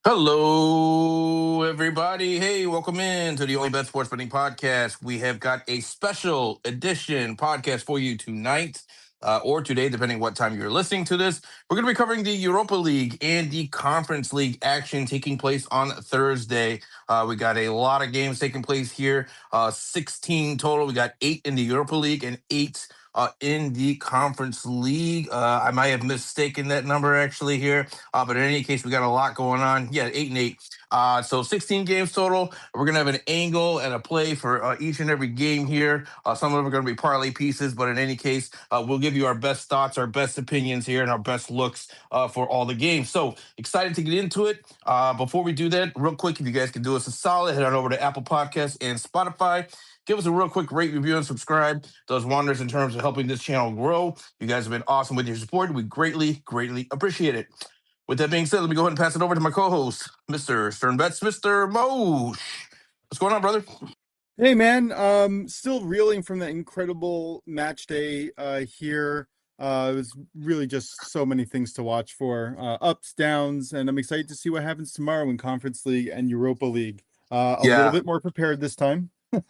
Hello, everybody. Hey, welcome in to the OnlyBets Sports Betting Podcast. We have got a special edition podcast for you tonight or today, depending what time you're listening to this. We're going to be covering the Europa League and the Conference League action taking place on Thursday. We got a lot of games taking place here, 16 total. We got 8 in the Europa League and 8 in the Conference League. I might have mistaken that number actually here. But in any case, we got a lot going on. Yeah, 8-8. So 16 games total. We're going to have an angle and a play for each and every game here. Some of them are going to be parlay pieces, but in any case, we'll give you our best thoughts, our best opinions here, and our best looks for all the games. So excited to get into it. Before we do that, real quick, if you guys can do us a solid, head on over to Apple Podcasts and Spotify. Give us a real quick rate, review, and subscribe. Does wonders in terms of helping this channel grow. You guys have been awesome with your support. We greatly, greatly appreciate it. With that being said, let me go ahead and pass it over to my co-host, Mr. Sternbets, Mr. Mosh. What's going on, brother? Hey man, still reeling from the incredible match day here. It was really just so many things to watch for, ups, downs, and I'm excited to see what happens tomorrow in Conference League and Europa League. A little bit more prepared this time. we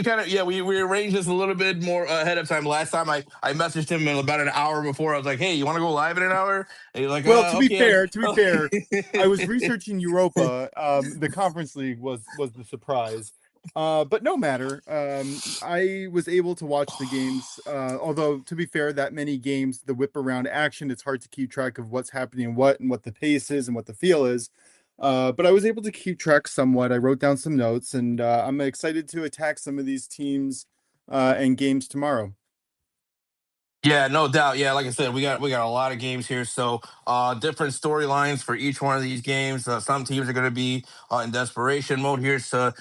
kind of we arranged this a little bit more ahead of time. Last time I messaged him about an hour before. I was like, hey, you want to go live in an hour? And he's like, well, to be okay. fair, I was researching Europa. The Conference League was the surprise. But no matter. I was able to watch the games. Although to be fair, that many games, the whip around action, it's hard to keep track of what's happening and what the pace is and what the feel is. But I was able to keep track somewhat. I wrote down some notes, and I'm excited to attack some of these teams and games tomorrow. Yeah, no doubt. Yeah, like I said, we got a lot of games here, so different storylines for each one of these games. Some teams are going to be in desperation mode here. So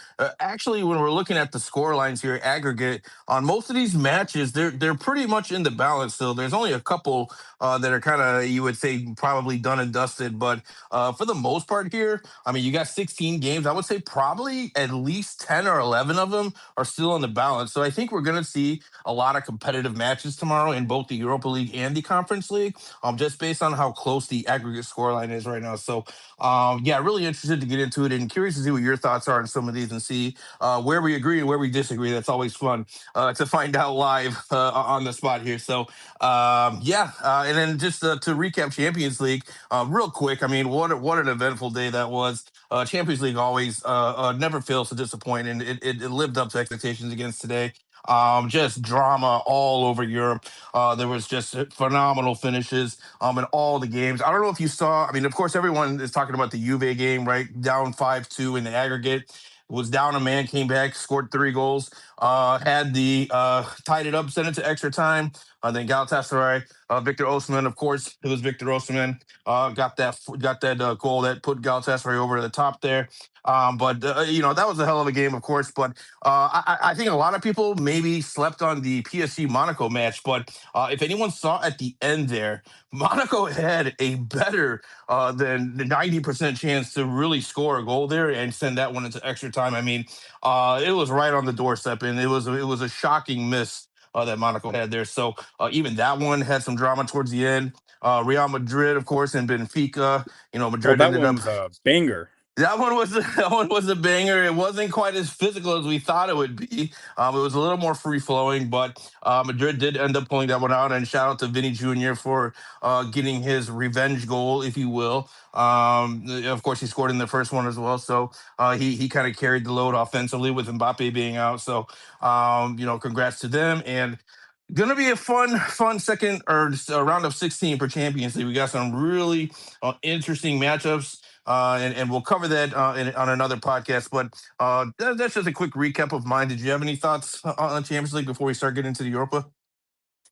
actually, when we're looking at the score lines here, aggregate on most of these matches, they're pretty much in the balance. So there's only a couple that are kind of, you would say, probably done and dusted. But for the most part here, I mean, you got 16 games. I would say probably at least 10 or 11 of them are still in the balance. So I think we're going to see a lot of competitive matches tomorrow in both the Europa League and the Conference League, just based on how close the aggregate scoreline is right now. So, yeah, really interested to get into it and curious to see what your thoughts are on some of these and see where we agree and where we disagree. That's always fun to find out live on the spot here. So, and then just to recap Champions League real quick. I mean, what an eventful day that was. Champions League always never fails to disappoint, and it lived up to expectations against today. Just drama all over Europe. There was just phenomenal finishes in all the games. I don't know if you saw. I mean, of course, everyone is talking about the Juve game, right? Down 5-2 in the aggregate. Was down a man, came back, scored 3 goals, had the tied it up, sent it to extra time. Then Galatasaray, Victor Osimhen, of course, it was Victor Osimhen, got that goal that put Galatasaray over the top there. But that was a hell of a game, of course. But I think a lot of people maybe slept on the PSG Monaco match. But if anyone saw at the end there, Monaco had a better than the 90% chance to really score a goal there and send that one into extra time. I mean, it was right on the doorstep, and it was a shocking miss that Monaco had there. So even that one had some drama towards the end. Real Madrid, of course, and Benfica. Madrid that ended one up. was a banger. That one was a banger. It wasn't quite as physical as we thought it would be. It was a little more free flowing, but Madrid did end up pulling that one out. And shout out to Vinny Jr. for getting his revenge goal, if you will. Of course, he scored in the first one as well, so he kind of carried the load offensively with Mbappe being out. So congrats to them. And gonna be a fun second or round of 16 for Champions League. We got some really interesting matchups. And we'll cover that on another podcast. But that's just a quick recap of mine. Did you have any thoughts on Champions League before we start getting into the Europa?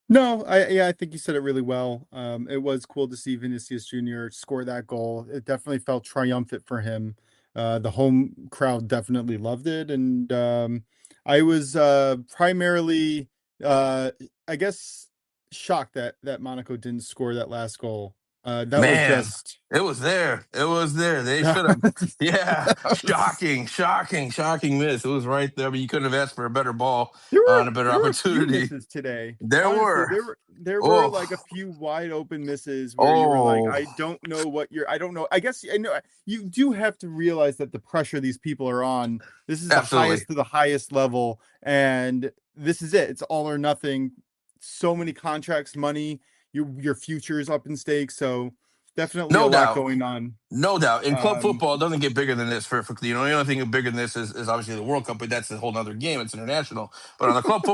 No, I think you said it really well. It was cool to see Vinicius Jr. score that goal. It definitely felt triumphant for him. The home crowd definitely loved it, and I was primarily, I guess, shocked that Monaco didn't score that last goal. That was Man, just it was there. It was there. They should have. Yeah, that was shocking, shocking, shocking miss. It was right there, but you couldn't have asked for a better ball and a better there were a few opportunity. misses today. There Honestly, were. there were Oh, like a few wide open misses where you were like, oh, I don't know what you're. I don't know. I guess I know you do have to realize that the pressure these people are on. This is the absolutely. highest to the highest level, and this is it. It's all or nothing. So many contracts, money. Your future is up in stake. So definitely a No lot doubt. going on. No doubt. In club Um, football, it doesn't get bigger than this. The only thing bigger than this is obviously the World Cup, but that's a whole other game. It's international. But on the club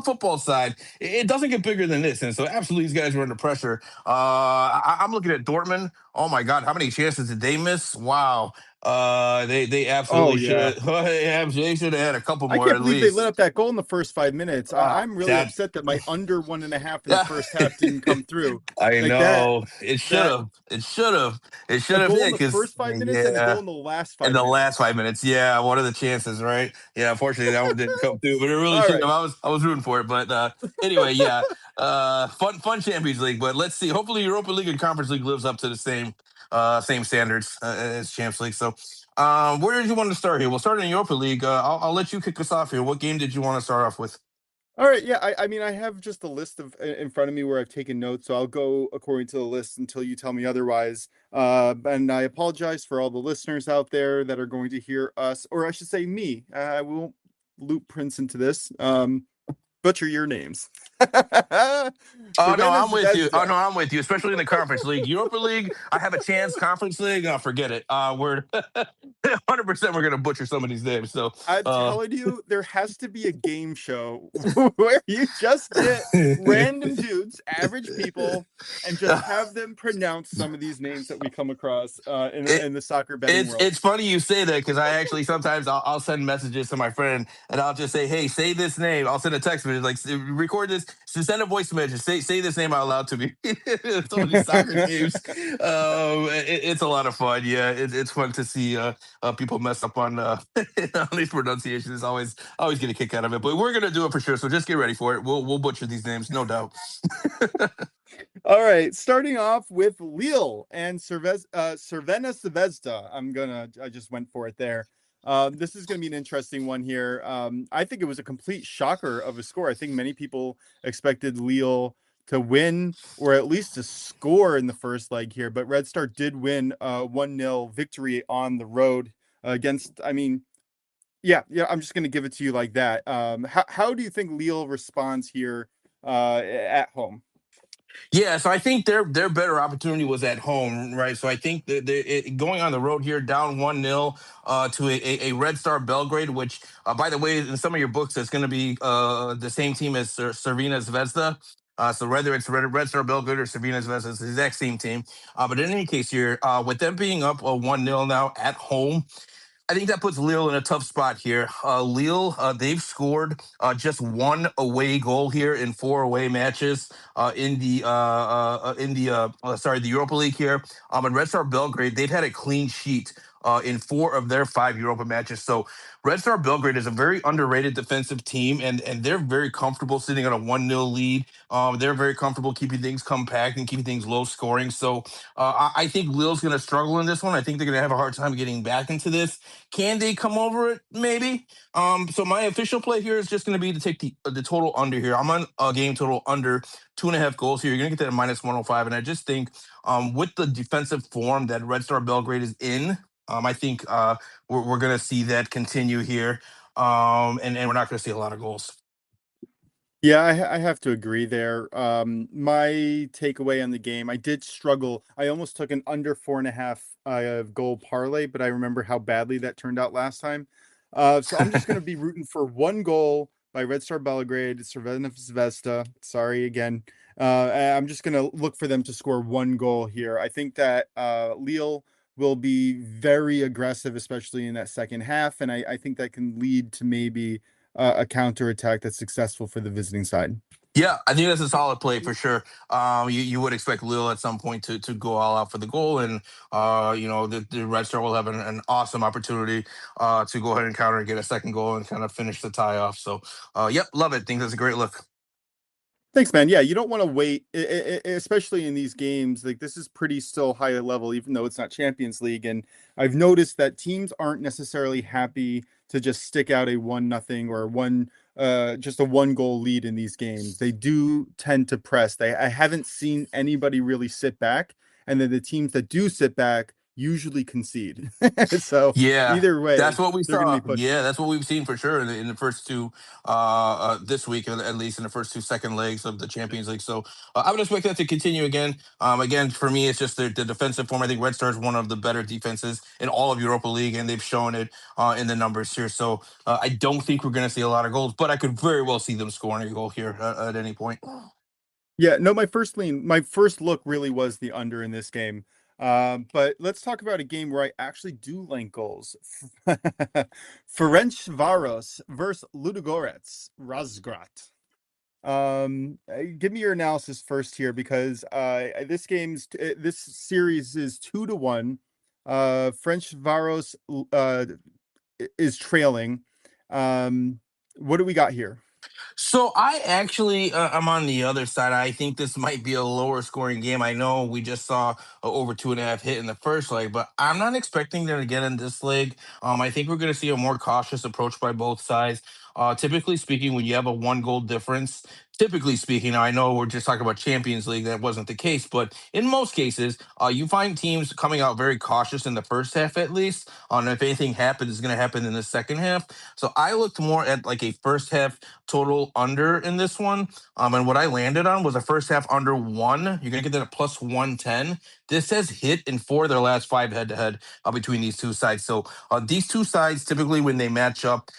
football side, it doesn't get bigger than this. And so, absolutely, these guys were under pressure. I'm looking at Dortmund. Oh my God, how many chances did they miss? Wow. They oh absolutely should yeah. have. They should have had a couple I more can't at believe they let least. up that goal in the first 5 minutes. I'm really That. upset that my under 1.5 in the first half didn't come through. I Like that, know. It should that have. It should have. It should a have goal in hit the because first 5 minutes and a goal yeah. in the last In five the last minutes. 5 minutes, yeah. What are the chances, right? Yeah, unfortunately that one didn't come through, but it really All should have. right. I was rooting for it, but anyway, yeah. Fun Champions League, but let's see. Hopefully, Europa League and Conference League lives up to the same standards as Champions League. So, where did you want to start here? We'll start in Europa League. I'll let you kick us off here. What game did you want to start off with? All right. Yeah. I mean, I have just a list of in front of me where I've taken notes, so I'll go according to the list until you tell me otherwise. And I apologize for all the listeners out there that are going to hear us, or I should say me. I won't loop Prince into this. Butcher your names. Oh no, Cervena I'm with you. Oh Zvezda. no, I'm with you. Especially in the Conference League, Europa League, I have a chance. Conference League, forget it. We're 100% we're gonna butcher some of these names. So, I'm uh, telling you, there has to be a game show where you just get random dudes, average people, and just have them pronounce some of these names that we come across it, in the soccer betting it's world. it's funny you say that because I actually sometimes I'll send messages to my friend and I'll just say, "Hey, say this name." I'll send a text message like, "Record this." So send a voice message. Say this name out loud to me. Some of these soccer games, it's a lot of fun. Yeah, it's fun to see people mess up on on these pronunciations. It's always get a kick out of it. But we're gonna do it for sure. So just get ready for it. We'll butcher these names, no doubt. All right, starting off with Lille and Cervena Zvezda. I just went for it there. This is going to be an interesting one here. I think it was a complete shocker of a score. I think many people expected Lille to win or at least to score in the first leg here, but Red Star did win 1-0 victory on the road against, I mean, yeah, I'm just going to give it to you like that. How do you think Lille responds here at home? Yeah, so I think their better opportunity was at home, right? So I think that going on the road here, down 1-0 to a Red Star Belgrade, which, by the way, in some of your books, it's going to be the same team as Cervena Zvezda. So whether it's Red Star Belgrade or Cervena Zvezda, it's the exact same team. But in any case here, with them being up 1-0 now at home, I think that puts Lille in a tough spot here. Lille, they've scored just one away goal here in four away matches the Europa League here. And Red Star Belgrade, they've had a clean sheet in four of their five Europa matches. So Red Star Belgrade is a very underrated defensive team, and they're very comfortable sitting on a 1-0 lead. They're very comfortable keeping things compact and keeping things low scoring. So I think Lille's going to struggle in this one. I think they're going to have a hard time getting back into this. Can they come over it? Maybe. So my official play here is just going to be to take the total under here. I'm on a game total under 2.5 goals here. You're going to get that at minus 105. And I just think with the defensive form that Red Star Belgrade is in, I think we're going to see that continue here. And we're not going to see a lot of goals. Yeah, I have to agree there. My takeaway on the game, I did struggle. I almost took an under 4.5 goal parlay, but I remember how badly that turned out last time. So I'm just going to be rooting for one goal by Red Star Belgrade, Crvena Zvezda. Sorry again. I'm just going to look for them to score one goal here. I think that Lille will be very aggressive, especially in that second half, and I think that can lead to maybe a counter attack that's successful for the visiting side. Yeah, I think that's a solid play for sure. You would expect Lille at some point to go all out for the goal, and the Red Star will have an awesome opportunity to go ahead and counter and get a second goal and kind of finish the tie off. So, yep, love it. Think that's a great look. Thanks, man. Yeah, you don't want to wait, especially in these games. Like this is pretty still high level, even though it's not Champions League. And I've noticed that teams aren't necessarily happy to just stick out a 1-0 or just a 1-goal lead in these games. They do tend to press. I haven't seen anybody really sit back, and then the teams that do sit back usually concede. So Yeah, either that's way, what we they're going to saw. be pushing. Yeah, that's what we've seen for sure in the first two this week, at least in the first two second legs of the Champions League. So I would expect that to continue again. Again, for me, it's just the defensive form. I think Red Star is one of the better defenses in all of Europa League, and they've shown it in the numbers here. So I don't think we're going to see a lot of goals, but I could very well see them scoring a goal here at any point. Yeah, no, my first look really was the under in this game. But let's talk about a game where I actually do like goals. Ferencvaros versus Ludogorets Razgrad. Give me your analysis first here because this series is 2-1. Ferencvaros is trailing. What do we got here? So I actually I'm on the other side. I think this might be a lower scoring game. I know we just saw over 2.5 hit in the first leg, but I'm not expecting them to get in this leg. I think we're going to see a more cautious approach by both sides. Typically speaking, when you have a 1 goal difference, typically speaking, now I know we're just talking about Champions League, that wasn't the case, but in most cases, you find teams coming out very cautious in the first half at least. And if anything happens, it's going to happen in the second half. So I looked more at like a first half total under in this one. And what I landed on was a first half under one. You're gonna get that at plus 110. This has hit in 4 of their last 5 head to head between these two sides. So these two sides typically when they match up,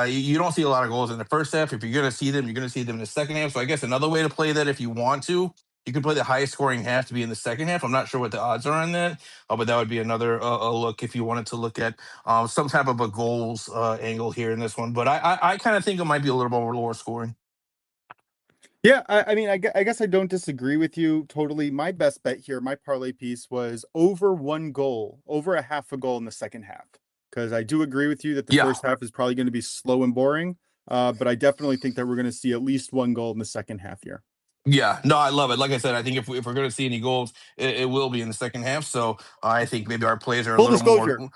you don't see a lot of goals in the first half. If you're gonna see them, you're gonna see them in the second half. So I guess another way to play that if you want to. You can play the highest scoring half to be in the second half. I'm not sure what the odds are on that, but that would be another look if you wanted to look at some type of a goals angle here in this one. But I kind of think it might be a little more lower scoring. Yeah, I mean, I guess I don't disagree with you totally. My best bet here, my parlay piece was over 1 goal, over a half a goal in the second half. Because I do agree with you that the Yeah, first half is probably going to be slow and boring. But I definitely think that we're going to see at least 1 goal in the second half here. yeah, no, I love it. Like I said, I think if we're going to see any goals, it will be in the second half. So I think maybe our plays are a Full little more. disclosure,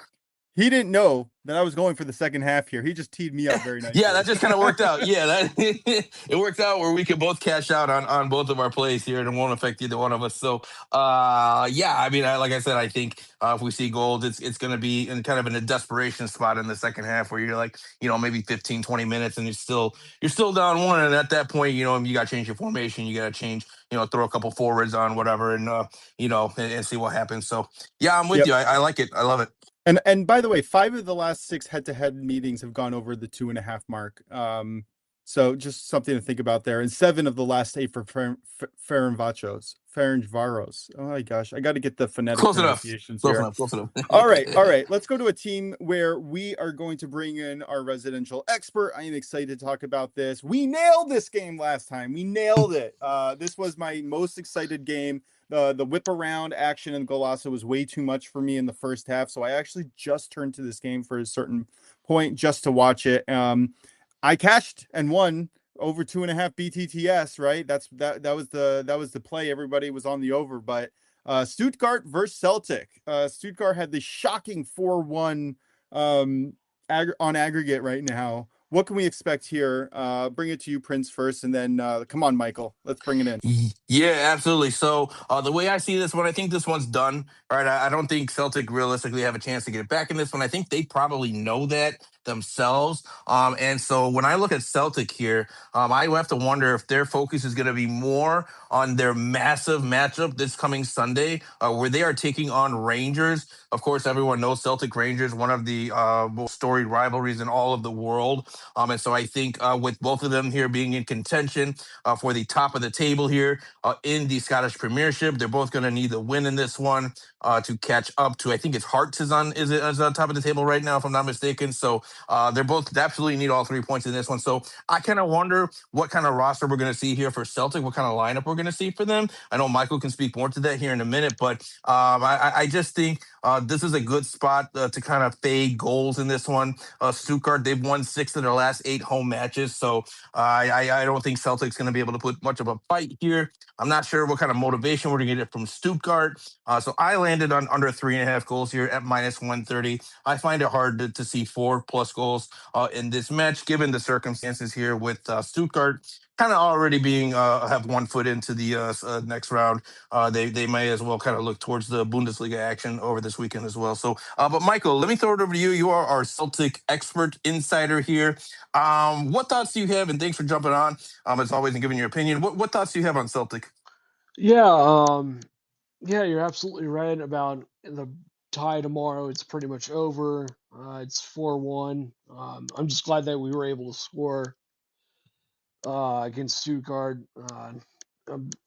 he didn't know that I was going for the second half here. He just teed me up very Yeah, nicely. that just kind of worked out. Yeah, that it worked out where we could both cash out on both of our plays here, and it won't affect either one of us. So, yeah, I mean, like I said, I think if we see goals, it's going to be in kind of in a desperation spot in the second half where you're like, maybe 15, 20 minutes, and you're still down one, and at that point, you got to change your formation, you got to change, throw a couple forwards on whatever, and and see what happens. So, yeah, I'm with Yep. you. I like it. I love it. And by the way, 5 of the last 6 head-to-head meetings have gone over the 2.5 mark. So just something to think about there. And 7 of the last 8 for Ferencvaros. Oh my gosh, I got to get the phonetic Close enough. pronunciations Close here. enough. Close enough. All right. Let's go to a team where we are going to bring in our residential expert. I am excited to talk about this. We nailed this game last time. We nailed it. This was my most excited game. The whip around action and Golasso was way too much for me in the first half, so I actually just turned to this game for a certain point just to watch it. I cashed and won over 2.5 BTTS. Right, that was the play. Everybody was on the over, but Stuttgart versus Celtic. Stuttgart had the shocking 4-1 on aggregate right now. What can we expect here? Bring it to you, Prince, first, and then come on, Michael. Let's bring it in. Yeah, absolutely. So the way I see this one, I think this one's done. All right, I don't think Celtic realistically have a chance to get back in this one. I think they probably know that themselves. And so when I look at Celtic here, I have to wonder if their focus is going to be more on their massive matchup this coming Sunday, where they are taking on Rangers. Of course, everyone knows Celtic Rangers, one of the most storied rivalries in all of the world. And so I think with both of them here being in contention for the top of the table here in the Scottish Premiership, they're both going to need the win in this one to catch up to. I think it's Hearts is on top of the table right now, if I'm not mistaken. So they're both absolutely need all 3 points in this one. So I kind of wonder what kind of roster we're going to see here for Celtic, what kind of lineup we're going to see for them. I know Michael can speak more to that here in a minute, but I just think This is a good spot to kind of fade goals in this one. Stuttgart, they've won 6 of their last 8 home matches, so I don't think Celtic's going to be able to put much of a fight here. I'm not sure what kind of motivation we're going to get from Stuttgart. So I landed on under 3.5 goals here at -130. I find it hard to see 4+ goals in this match, given the circumstances here with Stuttgart kind of already being have 1 foot into the next round. They may as well kind of look towards the Bundesliga action over this weekend as well. So, but Michael, let me throw it over to you. You are our Celtic expert insider here. What thoughts do you have? And thanks for jumping on. As always, and giving your opinion. What thoughts do you have on Celtic? Yeah, yeah, you're absolutely right about the tie tomorrow. It's pretty much over. It's 4-1. I'm just glad that we were able to score against Stuttgart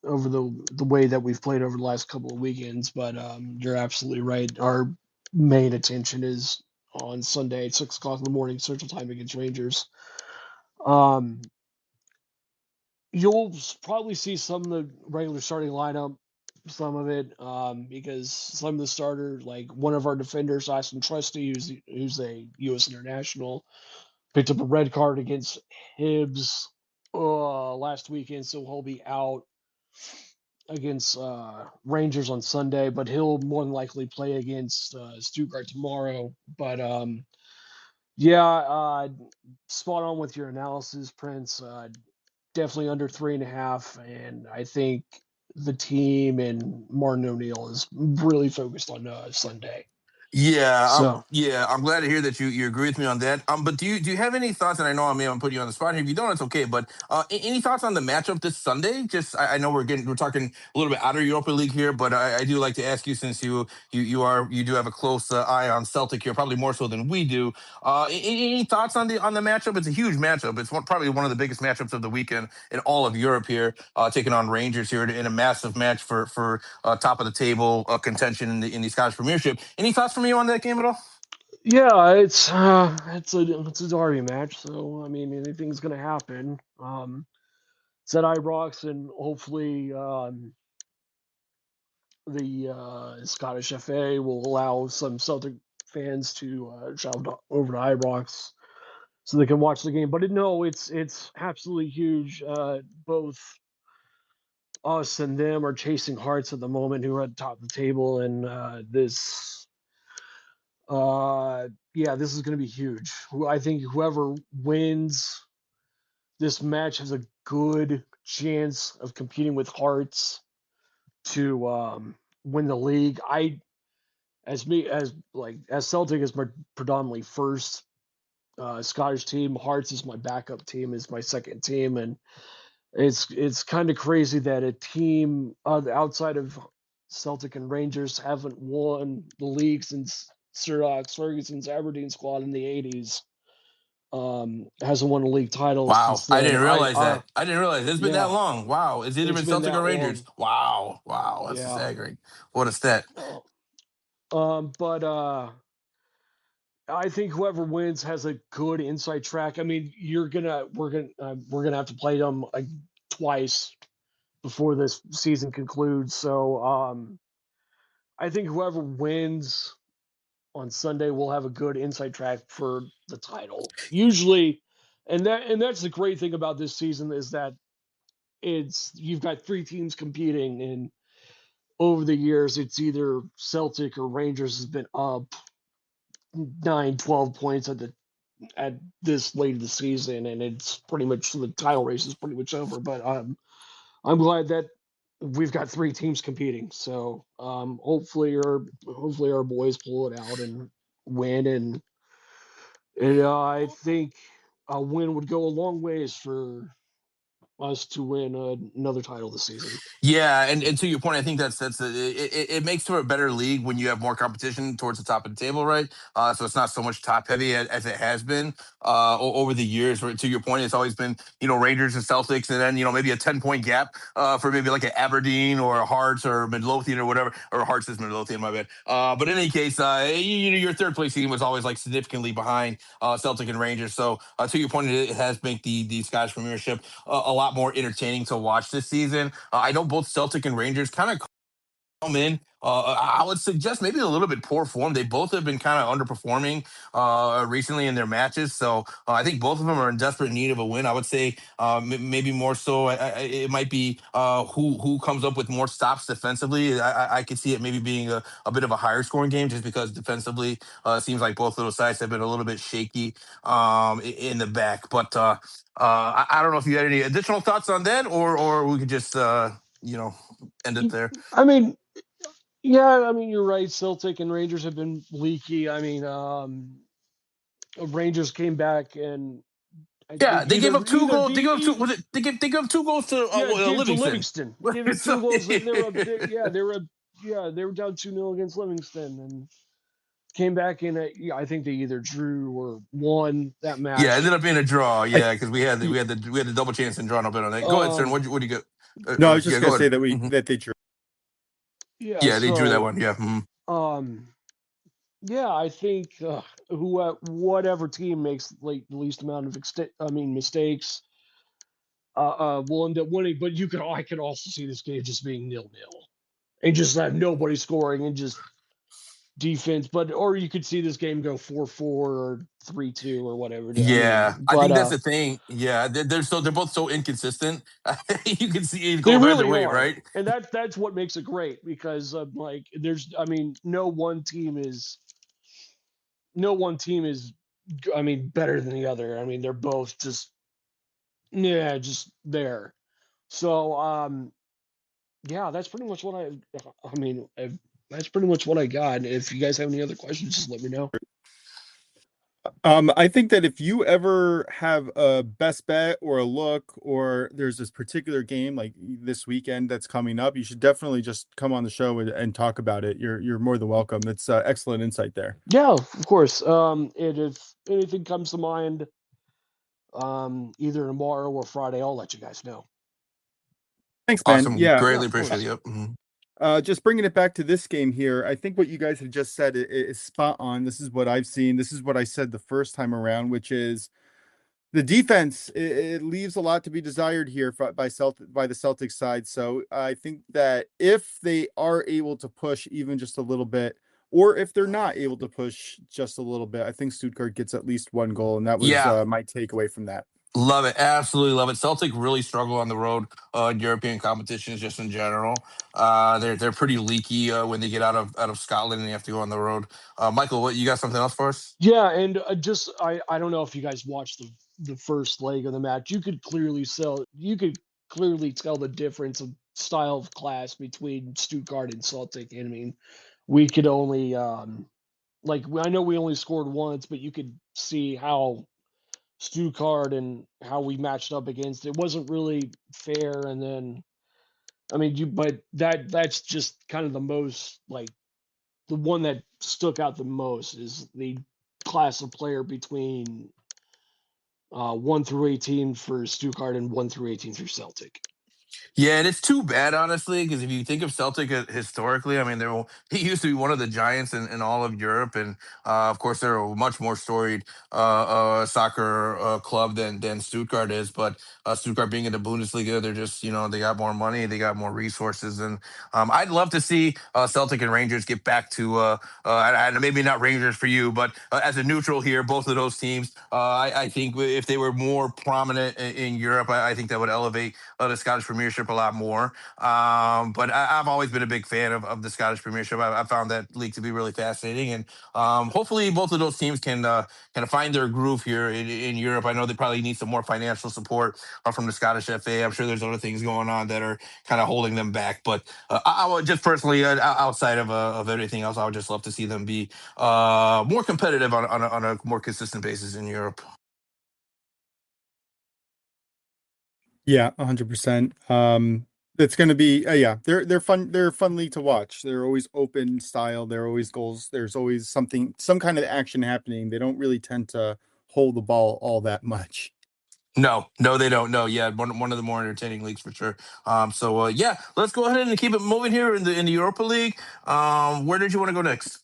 over the way that we've played over the last couple of weekends. But you're absolutely right. Our main attention is on Sunday at 6 o'clock in the morning Central Time against Rangers. Um, You'll probably see some of the regular starting lineup, some of it, because some of the starter, like one of our defenders, Austin Trusty, who's a U.S. international, picked up a red card against Hibs last weekend, so he'll be out against Rangers on Sunday, but he'll more than likely play against Stuttgart tomorrow. But yeah, spot on with your analysis, Prince. Definitely under 3.5, and I think the team and Martin O'Neill is really focused on Sunday. So Yeah. I'm glad to hear that you agree with me on that. But do you have any thoughts? And I know I may have put you on the spot here. If you don't, it's okay. But any thoughts on the matchup this Sunday? Just I know we're talking a little bit out of Europa League here, but I do like to ask you, since you do have a close eye on Celtic here, probably more so than we do. Any thoughts on the matchup? It's a huge matchup. It's probably one of the biggest matchups of the weekend in all of Europe here, taking on Rangers here in a massive match for top of the table contention in the Scottish Premiership. Any thoughts from you on that game at all? yeah, it's a derby match, so I mean anything's gonna happen. It's at Ibrox, and hopefully the Scottish FA will allow some Celtic fans to travel over to Ibrox so they can watch the game. But no, it's absolutely huge. Both us and them are chasing Hearts at the moment, who are at the top of the table, and yeah, this is going to be huge. I think whoever wins this match has a good chance of competing with Hearts to win the league. As Celtic is my predominantly first Scottish team. Hearts is my backup team, is my second team, and it's kind of crazy that a team outside of Celtic and Rangers haven't won the league since Sir Alex Ferguson's Aberdeen squad in the '80s. Hasn't won a league title Wow, since I then. didn't realize that. I didn't realize it's been that Yeah, long. Wow, it's either it's been been Celtic or that Rangers. long. Wow, that's Yeah. staggering. What a stat. Uh, but I think whoever wins has a good inside track. I mean, we're gonna have to play them like twice before this season concludes. So I think whoever wins on Sunday will have a good inside track for the title. Usually, and that's the great thing about this season is that it's you've got 3 teams competing, and over the years it's either Celtic or Rangers has been up 9, 12 points at this late of the season, and it's pretty much the title race is pretty much over. But I'm glad that we've got 3 teams competing. So hopefully our boys pull it out and win, and I think a win would go a long ways for us to win another title this season. Yeah, and to your point, I think it makes for a better league when you have more competition towards the top of the table, right? So it's not so much top heavy as it has been over the years. Right? To your point, it's always been Rangers and Celtics, and then maybe a 10 point gap for maybe like an Aberdeen or a Hearts or Midlothian or whatever, or Hearts is Midlothian, my bad. But in any case, your third place team was always like significantly behind Celtic and Rangers. So to your point, it has made the Scottish Premiership a lot more entertaining to watch this season. I know both Celtic and Rangers kind of come in. I would suggest maybe a little bit poor form. They both have been kind of underperforming recently in their matches, so I think both of them are in desperate need of a win. I would say maybe more so. It might be who comes up with more stops defensively. I could see it maybe being a bit of a higher scoring game, just because defensively it seems like both of those sides have been a little bit shaky in the back. But I don't know if you had any additional thoughts on that, or we could just end it there. I mean, yeah, I mean, you're right. Celtic and Rangers have been leaky. I mean, Rangers came back and they Yeah, they gave up two goals. They gave up two. beat. Was it? They gave up two goals to Yeah, gave it to Livingston. Livingston. Gave up So, 2 goals. They were up. They were down 2-0 against Livingston and came back in. I think they either drew or won that yeah, it match. ended up being a draw. I Yeah, because we had the double chance and draw no bet on that. Go ahead, sir. Um, What do you get? No, I was just Yeah, gonna go say ahead. that that they drew. yeah. Yeah, they drew that So, one. Yeah. yeah, I think whatever team makes like the least amount of mistakes, will end up winning. But I could also see this game just being 0-0 and just have nobody scoring and just defense. Or you could see this game go 4-4 or 3-2 or whatever. I Yeah, mean, I but think that's the thing. Yeah, they're both so inconsistent. You can see it they go either really way, are, right? and that's what makes it great because like no one team is better than the other. I mean, they're both just there. So yeah, that's pretty much what I mean. That's pretty much what I got. If you guys have any other questions, just let me know. I think that if you ever have a best bet or a look, or there's this particular game like this weekend that's coming up, you should definitely just come on the show and talk about it. You're more than welcome. It's excellent insight there. Yeah, of course. And if anything comes to mind, either tomorrow or Friday, I'll let you guys know. Thanks, man. Awesome. Yeah. Yeah, Greatly of course. appreciate it. Yep. Just bringing it back to this game here, I think what you guys have just said is spot on. This is what I've seen. This is what I said the first time around, which is the defense. It leaves a lot to be desired here by the Celtics side. So I think that if they are able to push even just a little bit, or if they're not able to push just a little bit, I think Stuttgart gets at least one goal, and that was Yeah. my takeaway from that. Love it, absolutely love it. Celtic really struggle on the road in European competitions, just in general. They're pretty leaky when they get out of Scotland and they have to go on the road. Michael, what you got? Something else for us? Yeah, and I don't know if you guys watched the first leg of the match. You could clearly tell the difference of style of class between Stuttgart and Celtic. And I mean, we could only I know we only scored once, but you could see how Stuttgart and how we matched up against it wasn't really fair. And then I mean, but that's just kind of the most the one that stuck out the most is the class of player between 1 through 18 for Stuttgart and 1 through 18 for Celtic. Yeah, and it's too bad, honestly, because if you think of Celtic historically, I mean, he used to be one of the giants in all of Europe, and of course, they're a much more storied soccer club than Stuttgart is. But Stuttgart being in the Bundesliga, they're just they got more money, they got more resources, and I'd love to see Celtic and Rangers get back to and maybe not Rangers for you, but as a neutral here, both of those teams, I think if they were more prominent in Europe, I think that would elevate the Scottish Premiership a lot more. But I've always been a big fan of the Scottish Premiership. I found that league to be really fascinating, and hopefully both of those teams can kind of find their groove here in Europe. I know they probably need some more financial support from the Scottish FA. I'm sure there's other things going on that are kind of holding them back. But I would just personally, outside of everything else, I would just love to see them be more competitive on a more consistent basis in Europe. Yeah, 100%. It's going to be yeah, they're fun. They're a fun league to watch. They're always open style. They're always goals. There's always some kind of action happening. They don't really tend to hold the ball all that much. No, they don't. No, yeah, one of the more entertaining leagues for sure. So yeah, let's go ahead and keep it moving here in the Europa League. Where did you want to go next?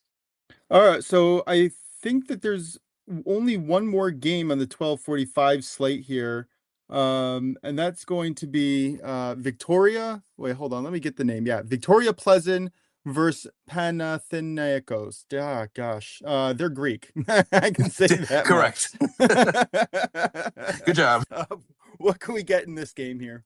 All right, so I think that there's only one more game on the 12:45 slate here. And that's going to be Victoria. Wait, hold on. Let me get the name. Yeah, Victoria Pleasant versus Panathinaikos. Ah, gosh. They're Greek. I can say that much. Correct. Good job. What can we get in this game here?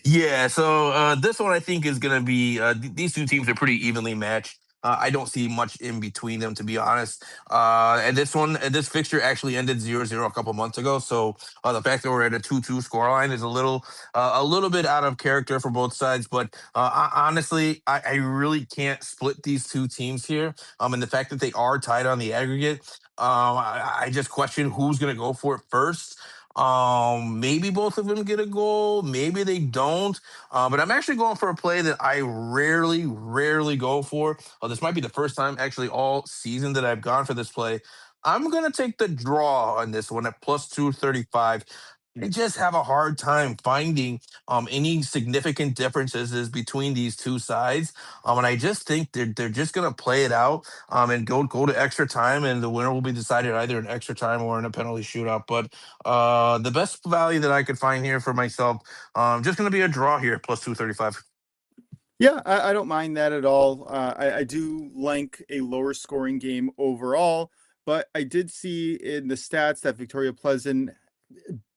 Yeah, so this one I think is going to be these two teams are pretty evenly matched. I don't see much in between them, to be honest. And this fixture actually ended 0-0 a couple months ago. So the fact that we're at a 2-2 scoreline is a little bit out of character for both sides. But honestly, I really can't split these two teams here. And the fact that they are tied on the aggregate, I just question who's going to go for it first. Maybe both of them get a goal, maybe they don't. But I'm actually going for a play that I rarely go for. This might be the first time actually all season that I've gone for this play. I'm gonna take the draw on this one at plus 235. I just have a hard time finding any significant differences between these two sides. And I just think they're just gonna play it out and go to extra time, and the winner will be decided either in extra time or in a penalty shootout. But the best value that I could find here for myself, just going to be a draw here, plus 235. Yeah, I don't mind that at all. I do like a lower scoring game overall, but I did see in the stats that Victoria Pleasant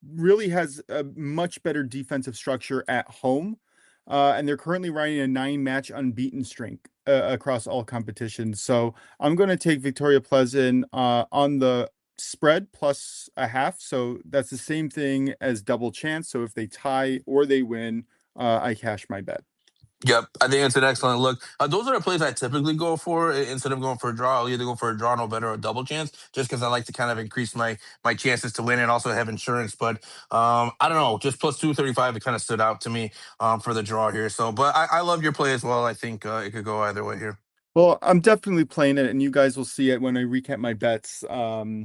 really has a much better defensive structure at home. And they're currently riding a 9-match unbeaten streak across all competitions. So I'm going to take Victoria Pleasant on the spread plus a half. So that's the same thing as double chance. So if they tie or they win, I cash my bet. Yep, I think it's an excellent look. Those are the plays I typically go for. Instead of going for a draw, I'll either go for a draw no better or a double chance, just because I like to kind of increase my chances to win and also have insurance. But I don't know, just plus 235, it kind of stood out to me for the draw here. So, but I love your play as well. I think it could go either way here. Well, I'm definitely playing it, and you guys will see it when I recap my bets. What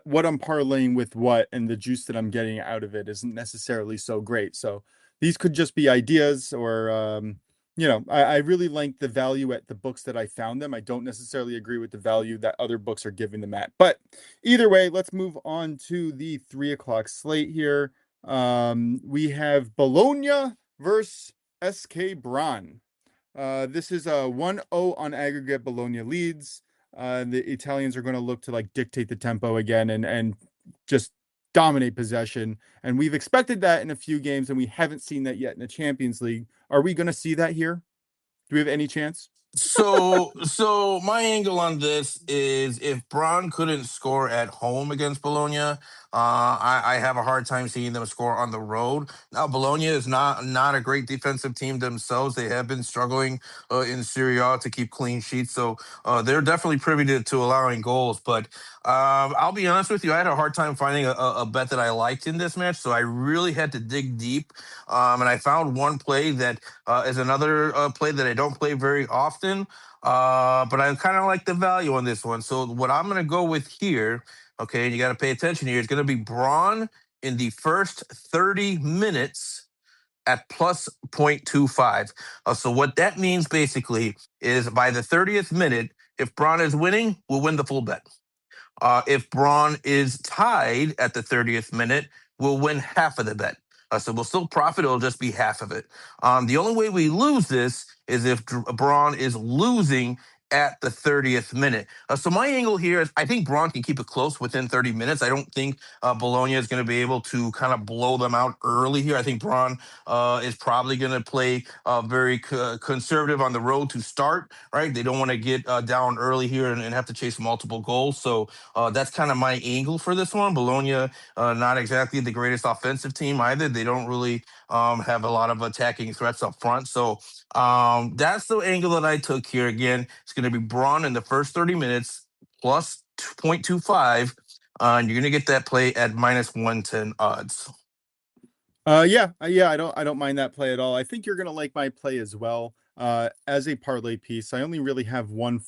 I'm parlaying with what, and the juice that I'm getting out of it isn't necessarily so great. So these could just be ideas, or I really like the value at the books that I found them. I don't necessarily agree with the value that other books are giving them at. But either way, let's move on to the 3 o'clock slate here. We have Bologna versus SK Braun. This is a 1-0 on aggregate. Bologna leads. The Italians are going to look to like dictate the tempo again and just dominate possession. And we've expected that in a few games, and we haven't seen that yet in the Champions League. Are we going to see that here? Do we have any chance? So my angle on this is if Braun couldn't score at home against Bologna, I have a hard time seeing them score on the road. Now Bologna is not a great defensive team themselves. They have been struggling in Serie A to keep clean sheets, so they're definitely privy to allowing goals. But I'll be honest with you, I had a hard time finding a bet that I liked in this match, so I really had to dig deep, and I found one play that is another play that I don't play very often. But I kind of like the value on this one. So what I'm going to go with here, okay, and you got to pay attention here, it's going to be Braun in the first 30 minutes at plus 0.25. So what that means basically is by the 30th minute, if Braun is winning, we'll win the full bet. If Braun is tied at the 30th minute, we'll win half of the bet. So we'll still profit. It'll just be half of it. The only way we lose this is if Braun is losing at the 30th minute. So my angle here is I think Braun can keep it close within 30 minutes. I don't think Bologna is going to be able to kind of blow them out early here. I think Braun is probably going to play very conservative on the road to start, right? They don't want to get down early here and have to chase multiple goals. So that's kind of my angle for this one. Bologna, not exactly the greatest offensive team either. They don't really have a lot of attacking threats up front. So that's the angle that I took here. Again, it's going to be Braun in the first 30 minutes plus 0.25. And you're going to get that play at minus 110 odds. Yeah, I don't mind that play at all. I think you're gonna like my play as well. As a parlay piece, I only really have one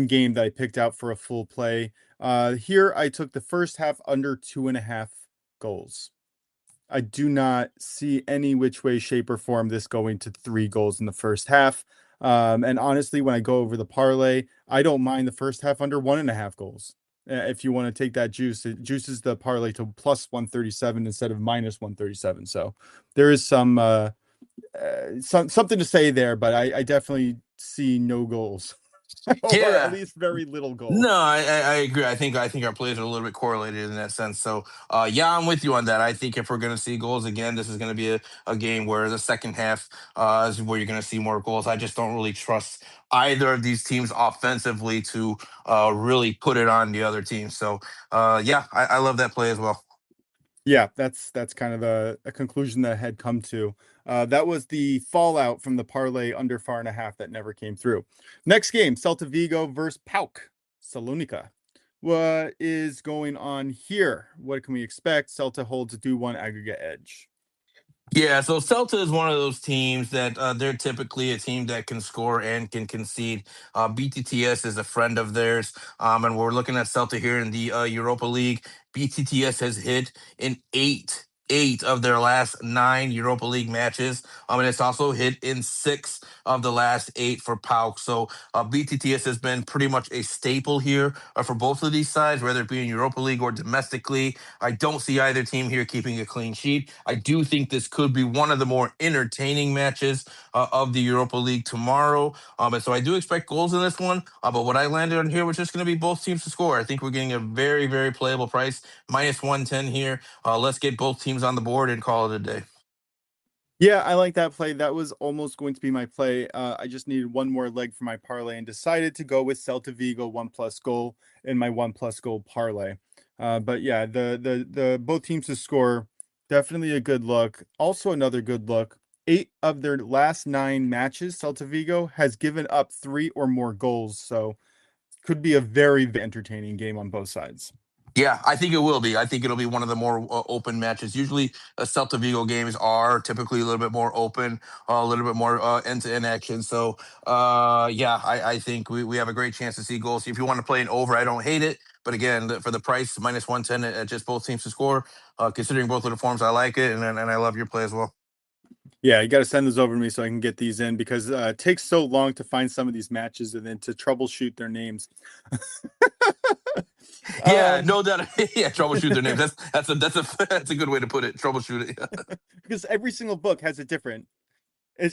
game that I picked out for a full play. Here I took the first half under 2.5 goals. I do not see any which way, shape, or form this going to 3 goals in the first half. And honestly, when I go over the parlay, I don't mind the first half under 1.5 goals. If you want to take that juice, it juices the parlay to plus 137 instead of minus 137. So there is some something to say there, but I definitely see no goals, or at Yeah. least very little goal. No, I agree. I think our plays are a little bit correlated in that sense. So yeah, I'm with you on that. I think if we're gonna see goals again, this is gonna be a game where the second half is where you're gonna see more goals. I just don't really trust either of these teams offensively to really put it on the other team. So yeah, I love that play as well. Yeah, that's kind of a conclusion that I had come to. That was the fallout from the parlay under 4.5 that never came through. Next game, Celta Vigo versus PAOK Salonika. What is going on here? What can we expect? Celta holds a 2-1 aggregate edge. Yeah, so Celta is one of those teams that they're typically a team that can score and can concede. BTTS is a friend of theirs, and we're looking at Celta here in the Europa League. BTTS has hit in eight of their last 9 Europa League matches, and it's also hit in 6 of the last 8 for PAOK. So BTTS has been pretty much a staple here for both of these sides, whether it be in Europa League or domestically. I don't see either team here keeping a clean sheet. I do think this could be one of the more entertaining matches of the Europa League tomorrow. And so I do expect goals in this one. But what I landed on here was just going to be both teams to score. I think we're getting a very, very playable price, -110 here. Let's get both teams on the board and call it a day. Yeah, I like that play. That was almost going to be my play. I just needed one more leg for my parlay and decided to go with Celta Vigo 1+ goal in my 1+ goal parlay. But yeah, the both teams to score, definitely a good look. Also another good look. 8 of their last 9 matches, Celta Vigo has given up 3 or more goals. So could be a very entertaining game on both sides. Yeah, I think it will be. I think it'll be one of the more open matches. Usually, Celta Vigo games are typically a little bit more open, a little bit more end-to-end action. So, yeah, I think we have a great chance to see goals. If you want to play an over, I don't hate it. But again, for the price, -110 at just both teams to score, considering both of the forms, I like it, and I love your play as well. Yeah, you got to send those over to me so I can get these in because it takes so long to find some of these matches and then to troubleshoot their names. Yeah, um, no doubt. Yeah, troubleshoot their names. That's a good way to put it. Troubleshoot it. because every single book has a different. No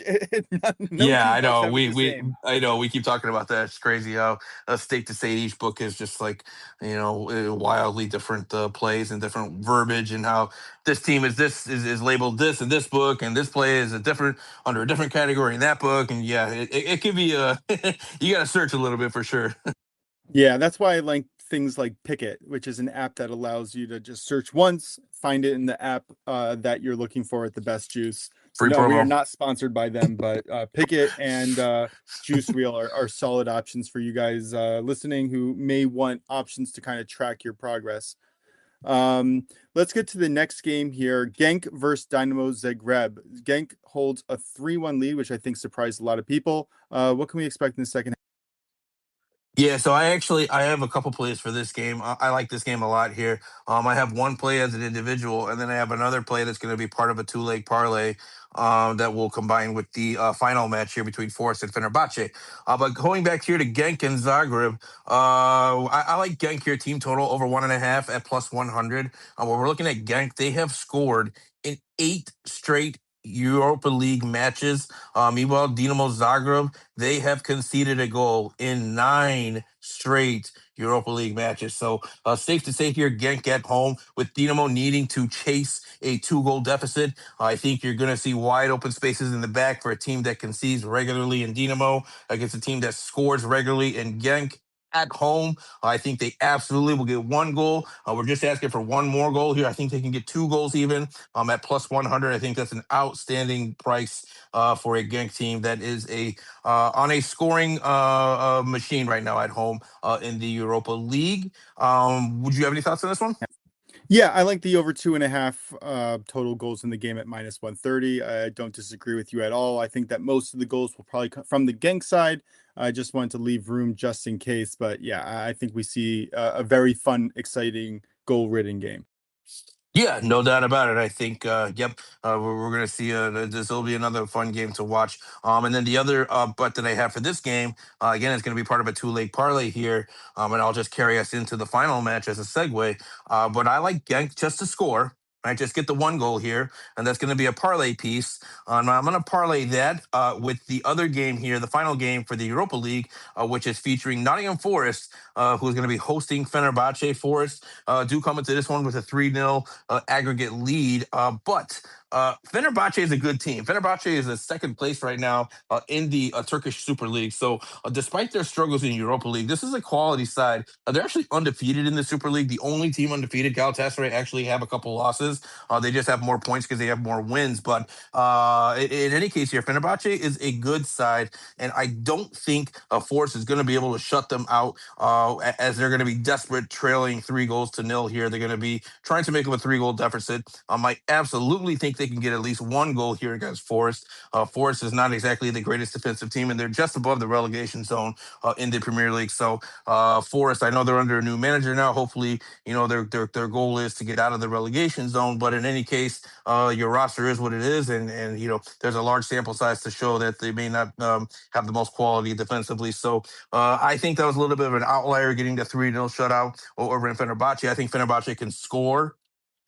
Yeah, two I books know. have it We the we same. I know. We keep talking about that. It's crazy how state to state each book is just like wildly different plays and different verbiage, and how this team is labeled this in this book, and this play is a different under a different category in that book, and yeah, it could be you got to search a little bit for sure. Yeah, that's why I like things like Picket, which is an app that allows you to just search once, find it in the app that you're looking for at the best juice. Free No, we are promo. not sponsored by them, but Picket and Juice Wheel are solid options for you guys listening who may want options to kind of track your progress. Let's get to the next game here. Genk versus Dynamo Zagreb. Genk holds a 3-1 lead, which I think surprised a lot of people. What can we expect in the second half? Yeah, so I have a couple plays for this game. I like this game a lot here. I have one play as an individual, and then I have another play that's going to be part of a 2-leg parlay that will combine with the final match here between Forest and Fenerbahce. But going back here to Genk and Zagreb, I like Genk here team total over 1.5 at +100. When we're looking at Genk, they have scored in 8 straight Europa League matches. Meanwhile, Dinamo Zagreb, they have conceded a goal in 9 straight Europa League matches. So safe to say here, Genk at home with Dinamo needing to chase a 2-goal deficit. I think you're going to see wide open spaces in the back for a team that concedes regularly in Dinamo against a team that scores regularly in Genk. At home, I think they absolutely will get 1 goal. We're just asking for 1 more goal here. I think they can get 2 goals even. At +100, I think that's an outstanding price for a Genk team that is a on a scoring machine right now at home in the Europa League. Would you have any thoughts on this one? Yeah, I like the over 2.5 total goals in the game at -130. I don't disagree with you at all. I think that most of the goals will probably come from the Genk side. I just wanted to leave room just in case. But yeah, I think we see a very fun, exciting, goal-ridden game. Yeah, no doubt about it. I think, yep, we're going to see this will be another fun game to watch. And then the other bet that I have for this game, again, it's going to be part of a 2-leg parlay here. And I'll just carry us into the final match as a segue. But I like Genk just to score. I just get the one goal here, and that's going to be a parlay piece. I'm going to parlay that with the other game here, the final game for the Europa League, which is featuring Nottingham Forest, who's going to be hosting Fenerbahce. Forest do come into this one with a 3-0 aggregate lead, but Fenerbahce is a good team. Fenerbahce is in second place right now in the Turkish Super League. So, despite their struggles in Europa League, this is a quality side. They're actually undefeated in the Super League. The only team undefeated, Galatasaray, actually have a couple losses. They just have more points because they have more wins. But in any case, here, Fenerbahce is a good side, and I don't think Force is going to be able to shut them out as they're going to be desperate, trailing 3-0 here. They're going to be trying to make them a 3-goal deficit. I absolutely think they can get at least one goal here against Forest. Forest is not exactly the greatest defensive team, and they're just above the relegation zone in the Premier League. So Forest, I know they're under a new manager now. Hopefully, their goal is to get out of the relegation zone. But in any case, your roster is what it is, and there's a large sample size to show that they may not have the most quality defensively. So I think that was a little bit of an outlier getting the 3-0 shutout over in Fenerbahce. I think Fenerbahce can score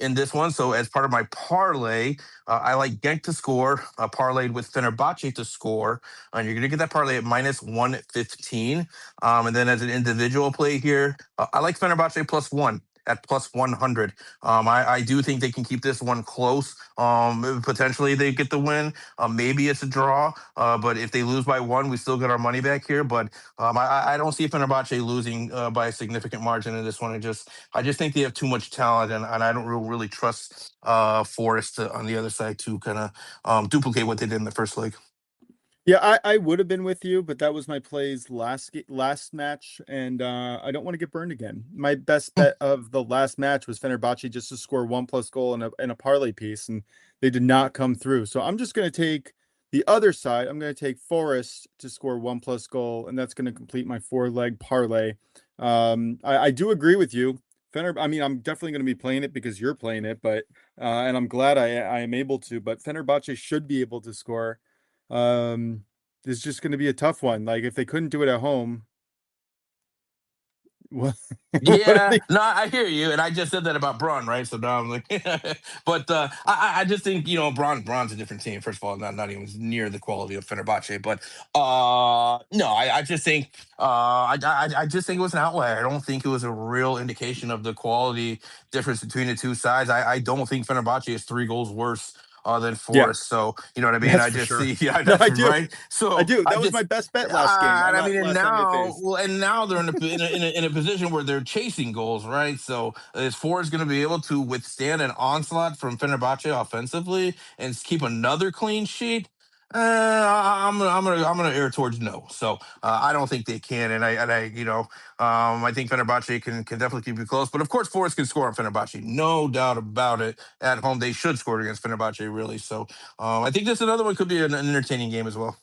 in this one. So as part of my parlay, I like Genk to score, parlayed with Fenerbahce to score. And you're going to get that parlay at minus 115. And then as an individual play here, I like Fenerbahce plus one at plus 100. I do think they can keep this one close. Potentially they get the win. Maybe it's a draw. But if they lose by one, we still get our money back here. But I don't see Fenerbahce losing by a significant margin in this one. I just think they have too much talent, and I don't really trust Forest on the other side to kind of duplicate what they did in the first leg. Yeah, I would have been with you, but that was my plays last match, and I don't want to get burned again. My best bet of the last match was Fenerbahce just to score 1+ goal in a parlay piece, and they did not come through. So I'm just going to take the other side. I'm going to take Forest to score 1+ goal, and that's going to complete my 4-leg parlay. I do agree with you. I'm definitely going to be playing it because you're playing it, but and I'm glad I am able to. But Fenerbahce should be able to score. It's just going to be a tough one. Like if they couldn't do it at home, what? Yeah, no, I hear you, and I just said that about Braun, right? So now I'm like, but I just think Braun's a different team. First of all, not even near the quality of Fenerbahce, but no, I just think I just think it was an outlier. I don't think it was a real indication of the quality difference between the two sides. I don't think Fenerbahce is 3 goals worse than Yeah, Forest. So you know what I mean. that's I for just sure. see, yeah, No, that's I do. right. I So do. I That was my just best bet last game. and I mean, Last time they faced. and now they're in a position where they're chasing goals, right? So is Forrest going to be able to withstand an onslaught from Fenerbahce offensively and keep another clean sheet? I'm gonna err towards no. So I don't think they can, and I think Fenerbahce can definitely keep it close. But of course, Forest can score on Fenerbahce, no doubt about it. At home, they should score against Fenerbahce, really. So I think this another one could be an entertaining game as well.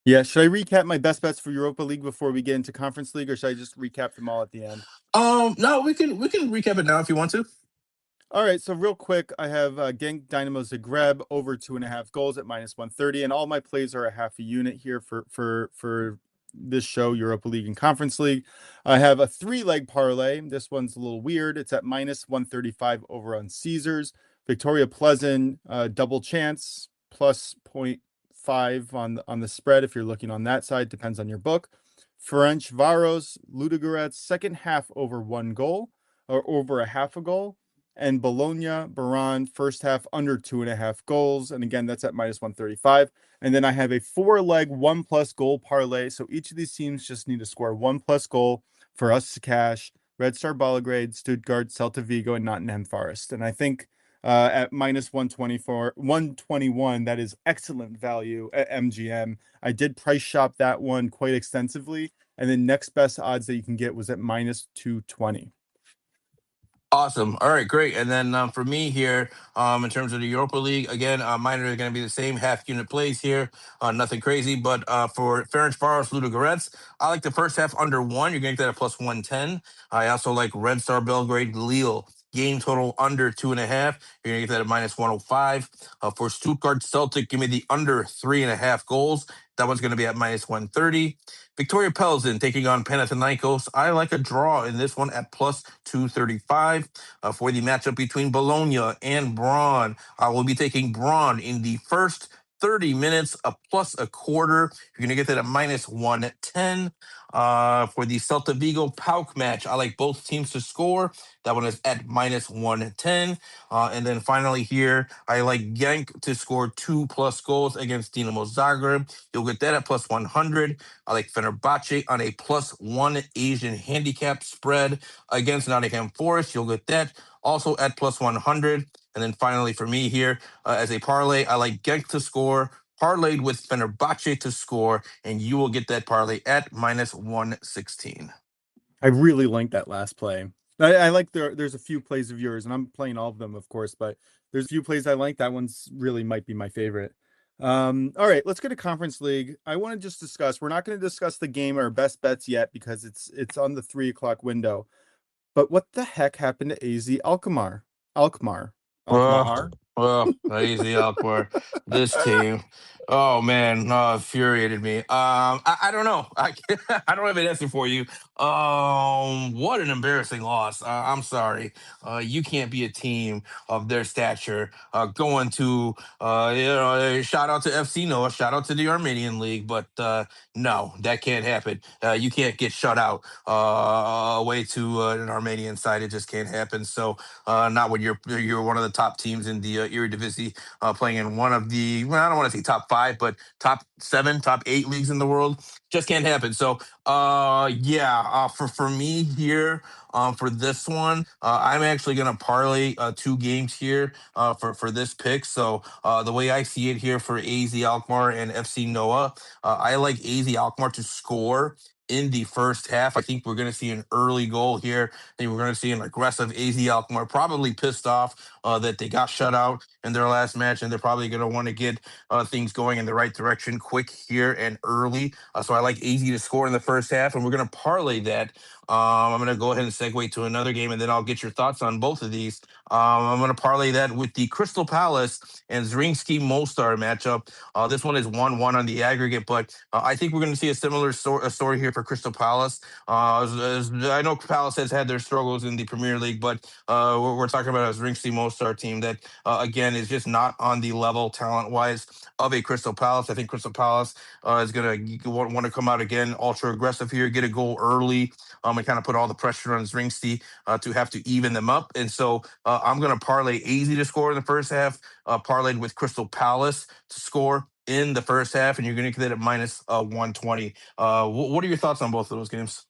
Yeah, should I recap my best bets for Europa League before we get into Conference League, or should I just recap them all at the end? No, we can recap it now if you want to. All right, so real quick, I have Genk Dynamo Zagreb over 2.5 goals at minus 130, and all my plays are a half a unit here for this show, Europa League and Conference League. I have a 3-leg parlay. This one's a little weird. It's at minus 135 over on Caesars. Victoria Pleasant, double chance, plus 0.5 on the spread if you're looking on that side. Depends on your book. French Varos, Ludogorets, second half over 1 goal, or over a half a goal. And Bologna, Baran, first half under 2.5 goals. And again, that's at minus 135. And then I have a 4-leg 1+ goal parlay. So each of these teams just need to score 1+ goal for us to cash. Red Star Belgrade, Stuttgart, Celta Vigo, and Nottingham Forest. And I think at minus 121, that is excellent value at MGM. I did price shop that one quite extensively. And then next best odds that you can get was at minus 220. Awesome. All right, great. And then for me here, in terms of the Europa League, again, mine are going to be the same half unit plays here. Nothing crazy. But for Ferencvaros Ludogorets, I like the first half under one. You're going to get that at plus 110. I also like Red Star Belgrade Lille game total under 2.5. You're going to get that at minus 105. For Stuttgart Celtic, give me the under 3.5 goals. That one's going to be at minus 130. Victoria Pelzen taking on Panathinaikos. I like a draw in this one at plus 235. For the matchup between Bologna and Braun, I will be taking Braun in the first 30 minutes, a plus a quarter. You're going to get that at minus 110. For the Celta Vigo Pauk match, I like both teams to score. That one is at minus 110. And then finally here, I like Genk to score 2+ goals against Dinamo Zagreb. You'll get that at plus 100. I like Fenerbahce on a +1 Asian handicap spread against Nottingham Forest. You'll get that also at plus 100. And then finally for me here, as a parlay, I like Genk to score, parlayed with Fenerbahce to score, and you will get that parlay at minus 116. I really like that last play. I like there's a few plays of yours, and I'm playing all of them, of course, but there's a few plays I like. That one's really might be my favorite. All right, let's go to Conference League. I want to just discuss. We're not going to discuss the game or best bets yet because it's on the 3 o'clock window. But what the heck happened to AZ Alkmaar? Alkmaar. Alkmaar. Easy Alkmaar. This team. Oh man, infuriated me. I don't know. I don't have an answer for you. What an embarrassing loss. I'm sorry. You can't be a team of their stature. Going to shout out to FC Noah, shout out to the Armenian League, but no, that can't happen. You can't get shut out away to an Armenian side. It just can't happen. So not when you're one of the top teams in the Eredivisie, playing in one of the, well, I don't want to say top 5, but top 7, top 8 leagues in the world. Just can't happen. So for me here, for this one, I'm actually gonna parlay 2 games here for this pick. So the way I see it here for AZ Alkmaar and FC Noah, I like AZ Alkmaar to score in the first half. I think we're going to see an early goal here. I think we're going to see an aggressive AZ Alkmaar, probably pissed off that they got shut out in their last match, and they're probably going to want to get things going in the right direction quick here and early. So I like AZ to score in the first half, and we're going to parlay that. I'm going to go ahead and segue to another game, and then I'll get your thoughts on both of these. I'm going to parlay that with the Crystal Palace and Zrinski Mostar matchup. This one is 1-1 on the aggregate, but I think we're going to see a similar story here for Crystal Palace. I know Palace has had their struggles in the Premier League, but we're talking about a Zrinski Mostar team that, again, is just not on the level talent-wise of a Crystal Palace. I think Crystal Palace is going to want to come out again ultra aggressive here, get a goal early, and kind of put all the pressure on Zrinski to have to even them up. And so I'm going to parlay AZ to score in the first half, parlayed with Crystal Palace to score in the first half, and you're going to get that at minus 120. What are your thoughts on both of those games?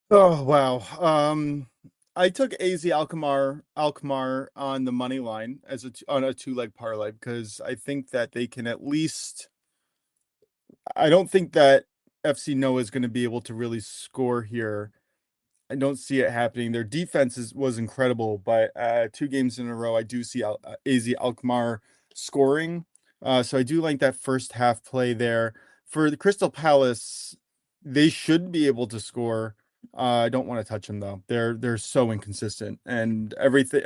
Oh wow. I took AZ Alkmaar on the money line as on a 2-leg parlay because I think that they can at least. I don't think that FC Noah is going to be able to really score here. I don't see it happening. Their defense was incredible, but 2 games in a row, I do see AZ Alkmaar scoring. So I do like that first half play there. For the Crystal Palace, they should be able to score. I don't want to touch them though. They're so inconsistent, and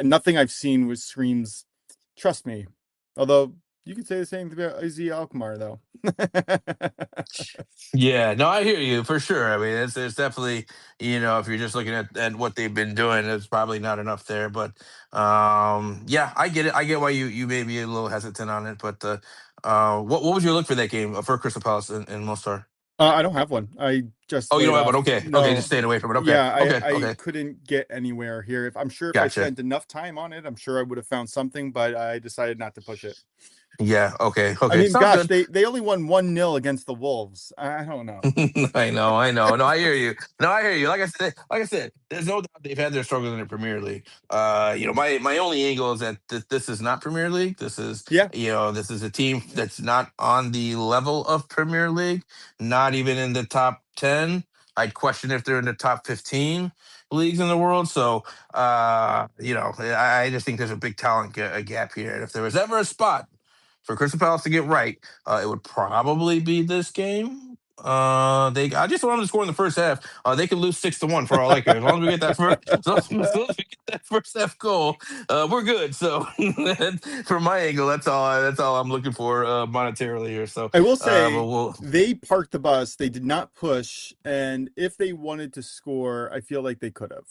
nothing I've seen screams trust me. Although you could say the same about AZ Alkmaar though. Yeah, no, I hear you for sure. I mean, it's definitely, if you're just looking at what they've been doing, it's probably not enough there. But yeah, I get it. I get why you may be a little hesitant on it. But what would you look for that game for Crystal Palace and Mostar? I don't have one. I just Oh, you laid don't have one. off. Okay, okay, just No. staying away from it. Okay, Yeah, okay, I okay, couldn't get anywhere here. If I gotcha. spent enough time on it, I'm sure I would have found something, but I decided not to push it. Yeah, okay, I okay, mean, sounds gosh, good. they only won 1-0 against the Wolves. I don't know. I know, I know. No, I hear you. No, I hear you. Like I said, there's no doubt they've had their struggles in the Premier League. My only angle is that this is not Premier League. This is, Yeah. this is a team that's not on the level of Premier League, not even in the top 10. I'd question if they're in the top 15 leagues in the world. So, I just think there's a big talent gap here. And if there was ever a spot for Crystal Palace to get right, it would probably be this game. I just want them to score in the first half. They could lose 6-1 for all I care. As long as we get that first, as long as we get that first half goal, we're good. So from my angle, that's all I'm looking for monetarily here. So I will but say we'll they parked the bus. They did not push, and if they wanted to score, I feel like they could have.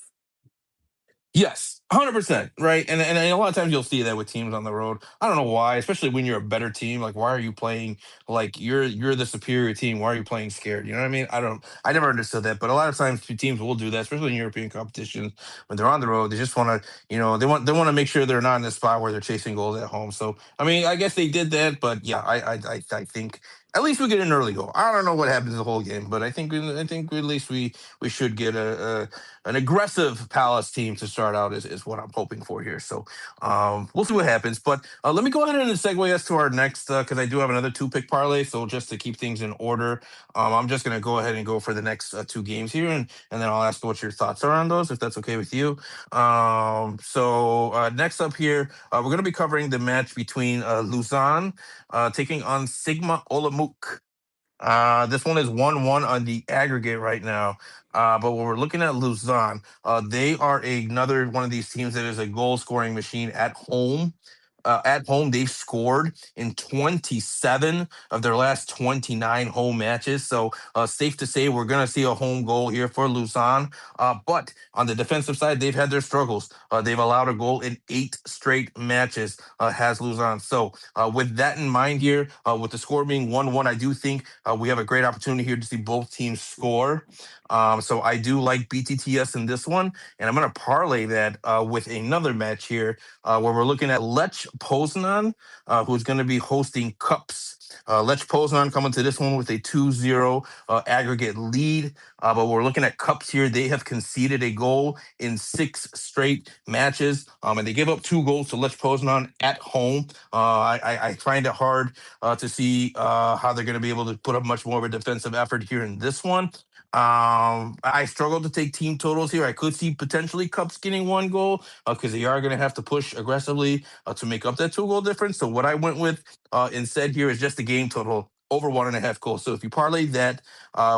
Yes, 100%, right? And a lot of times you'll see that with teams on the road. I don't know why, especially when you're a better team. Like, why are you playing like you're the superior team? Why are you playing scared? You know what I mean? I never understood that, but a lot of times teams will do that, especially in European competitions when they're on the road. They just want to, they want to make sure they're not in a spot where they're chasing goals at home. So, I mean, I guess they did that, but yeah, I think at least we get an early goal. I don't know what happens the whole game, but I think at least we should get an aggressive Palace team to start out is what I'm hoping for here. So we'll see what happens. But let me go ahead and segue us to our next because I do have another two pick parlay. So just to keep things in order, I'm just going to go ahead and go for the next two games here, and then I'll ask what your thoughts are on those, if that's okay with you. So next up here, we're going to be covering the match between Luzon taking on Sigma Olomouc. This one is 1-1 on the aggregate right now. But when we're looking at Luzon, they are another one of these teams that is a goal scoring machine at home. At home, they've scored in 27 of their last 29 home matches. So, safe to say we're going to see a home goal here for Luzon. But on the defensive side, they've had their struggles. They've allowed a goal in 8 straight matches, has Luzon. So, with that in mind here, with the score being 1-1, I do think we have a great opportunity here to see both teams score. So I do like BTTS in this one, and I'm going to parlay that with another match here where we're looking at Lech Poznan, who's going to be hosting Cups. Lech Poznan coming to this one with a 2-0 aggregate lead, but we're looking at Cups here. They have conceded a goal in 6 straight matches, and they give up 2 goals to Lech Poznan at home. I find it hard to see how they're going to be able to put up much more of a defensive effort here in this one. I struggle to take team totals here. I could see potentially Cups getting 1 goal because they are going to have to push aggressively to make up that 2 goal difference. So what I went with instead here is just the game total over 1.5 goals. So if you parlay that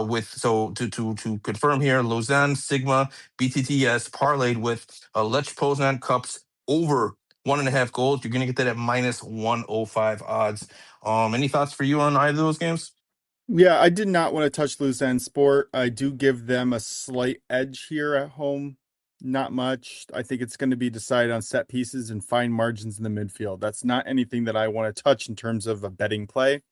with to confirm here, Lausanne Sigma BTTS parlayed with Lech Poznan Cups over 1.5 goals, you're going to get that at minus 105 odds. Any thoughts for you on either of those games? Yeah, I did not want to touch loose end sport. I do give them a slight edge here at home. Not much. I think it's going to be decided on set pieces and fine margins in the midfield. That's not anything that I want to touch in terms of a betting play.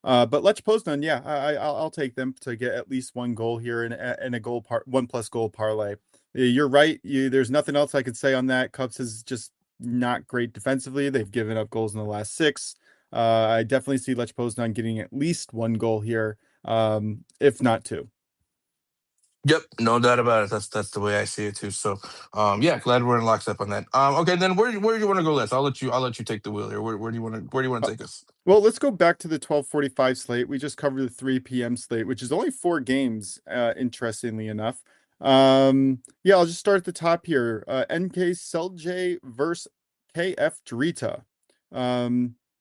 But Lech Poznan, yeah, I'll take them to get at least 1 goal here in a goal 1+ goal parlay. You're right. There's nothing else I could say on that. Cubs is just not great defensively. They've given up goals in the last 6. I definitely see Lech Poznan getting at least 1 goal here, if not 2. Yep, no doubt about it. That's the way I see it too. So, yeah, glad we're in lockstep on that. Okay, then where do you want to go next? I'll let you take the wheel here. Where do you want to take us? Well, let's go back to the 12:45 slate. We just covered the 3 p.m. slate, which is only 4 games, interestingly enough. Yeah, I'll just start at the top here. NK Selje versus KF Drita.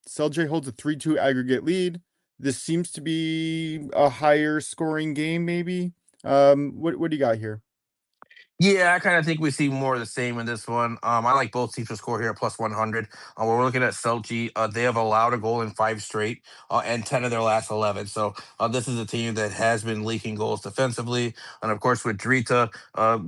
Selje holds a 3-2 aggregate lead. This seems to be a higher scoring game, maybe. What do you got here? Yeah, I kind of think we see more of the same in this one. I like both teams to score here plus 100. We're looking at Selchi. They have allowed a goal in 5 straight and 10 of their last 11. So this is a team that has been leaking goals defensively. And of course, with Drita,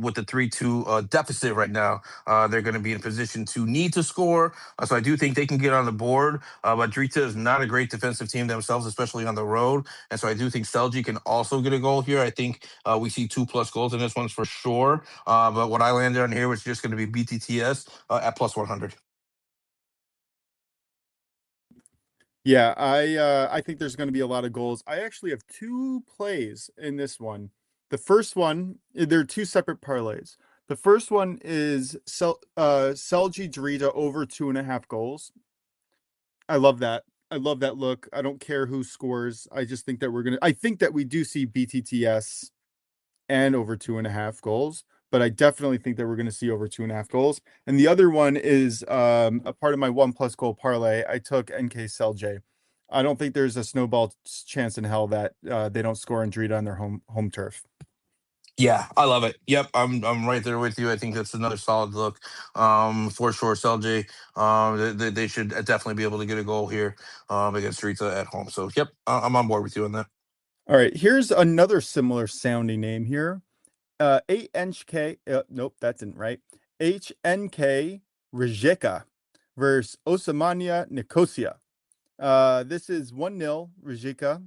with the 3-2 deficit right now, they're going to be in a position to need to score. So I do think they can get on the board. But Drita is not a great defensive team themselves, especially on the road. And so I do think Selji can also get a goal here. I think we see 2+ goals in this one for sure. But what I landed on here was just going to be BTTS at plus 100. Yeah, I think there's going to be a lot of goals. I actually have 2 plays in this one. The first one, there are 2 separate parlays. The first one is Selji Dorita over 2.5 goals. I love that. I love that look. I don't care who scores. I just think that I think that we do see BTTS and over 2.5 goals, but I definitely think that we're going to see over 2.5 goals. And the other one is a part of my 1+ goal parlay. I took NK Selje. I don't think there's a snowball chance in hell that they don't score on Drita on their home turf. Yeah, I love it. Yep, I'm right there with you. I think that's another solid look for sure. LJ, they should definitely be able to get a goal here against Rita at home. So, yep, I'm on board with you on that. All right, here's another similar sounding name here. HNK, nope, that didn't right. HNK Rijeka versus Osamania Nicosia. This is 1-0 Rijeka.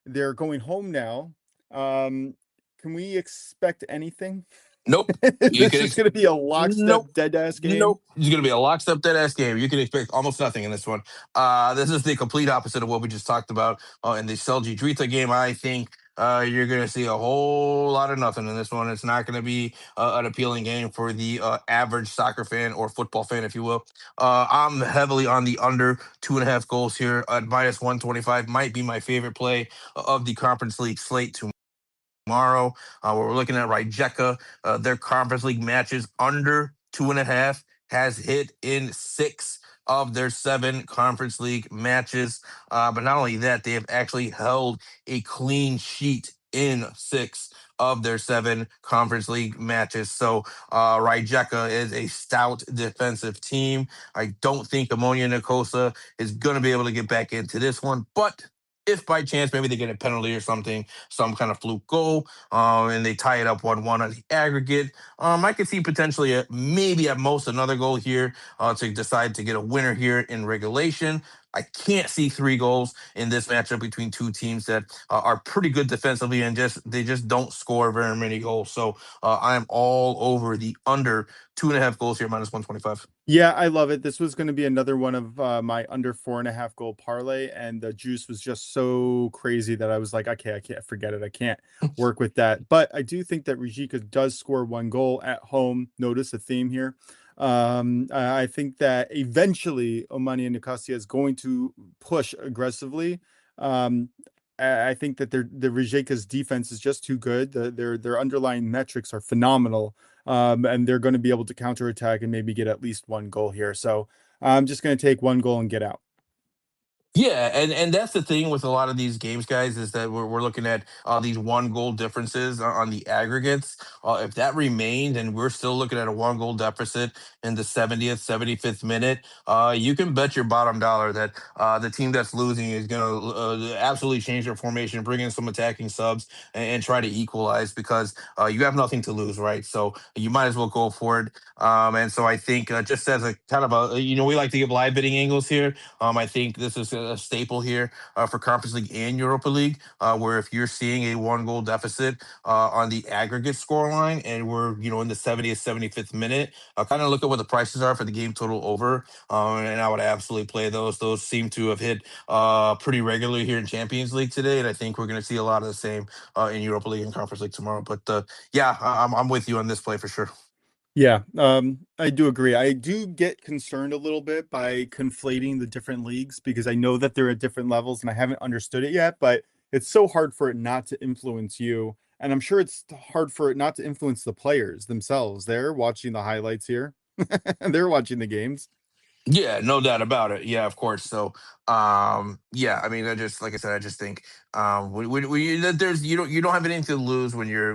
They're going home now. Can we expect anything? Nope. Is You this can just going to be a lockstep Nope. dead ass game? Nope. It's going to be a lockstep dead ass game. You can expect almost nothing in this one. This is the complete opposite of what we just talked about in the Selji Drita game. I think you're going to see a whole lot of nothing in this one. It's not going to be an appealing game for the average soccer fan or football fan, if you will. I'm heavily on the under 2.5 goals here at -125. Might be my favorite play of the Conference League slate tomorrow. We're looking at Rijeka. Their Conference League matches under 2.5 has hit in 6 of their 7 Conference League matches. But not only that, they have actually held a clean sheet in 6 of their 7 Conference League matches. So Rijeka is a stout defensive team. I don't think Ammonia Nicosia is going to be able to get back into this one, but if by chance maybe they get a penalty or something, some kind of fluke goal, and they tie it up 1-1 on the aggregate, I could see potentially maybe at most another goal here to decide to get a winner here in regulation. I can't see 3 goals in this matchup between two teams that are pretty good defensively and they just don't score very many goals. So I am all over the under 2.5 goals here, -125. Yeah, I love it. This was going to be another one of my under 4.5 goal parlay, and the juice was just so crazy that I was like, okay, I can't forget it. I can't work with that. But I do think that Rijeka does score 1 goal at home. Notice a theme here. I think that eventually Omania Nicosia is going to push aggressively. I think that the Rijeka's defense is just too good. Their underlying metrics are phenomenal. And they're going to be able to counterattack and maybe get at least 1 goal here. So I'm just going to take 1 goal and get out. Yeah, and that's the thing with a lot of these games, guys, is that we're looking at these 1 goal differences on the aggregates. If that remained and we're still looking at a 1 goal deficit in the 70th, 75th minute, you can bet your bottom dollar that the team that's losing is going to absolutely change their formation, bring in some attacking subs, and try to equalize because you have nothing to lose, right? So you might as well go for it. And so I think just as a kind of we like to give live betting angles here. I think this is a staple here for Conference League and Europa League, where if you're seeing a 1 goal deficit on the aggregate score line and we're in the 70th, 75th minute, kind of look at what the prices are for the game total over, and I would absolutely play those. Those seem to have hit pretty regularly here in Champions League today, and I think we're going to see a lot of the same in Europa League and Conference League tomorrow. But yeah, I'm with you on this play for sure. Yeah, I do agree. I do get concerned a little bit by conflating the different leagues because I know that they're at different levels and I haven't understood it yet, but it's so hard for it not to influence you. And I'm sure it's hard for it not to influence the players themselves. They're watching the highlights here. They're watching the games. Yeah, no doubt about it. Yeah, of course. So, yeah, I mean, I just like I said, I just think there's you don't have anything to lose when you're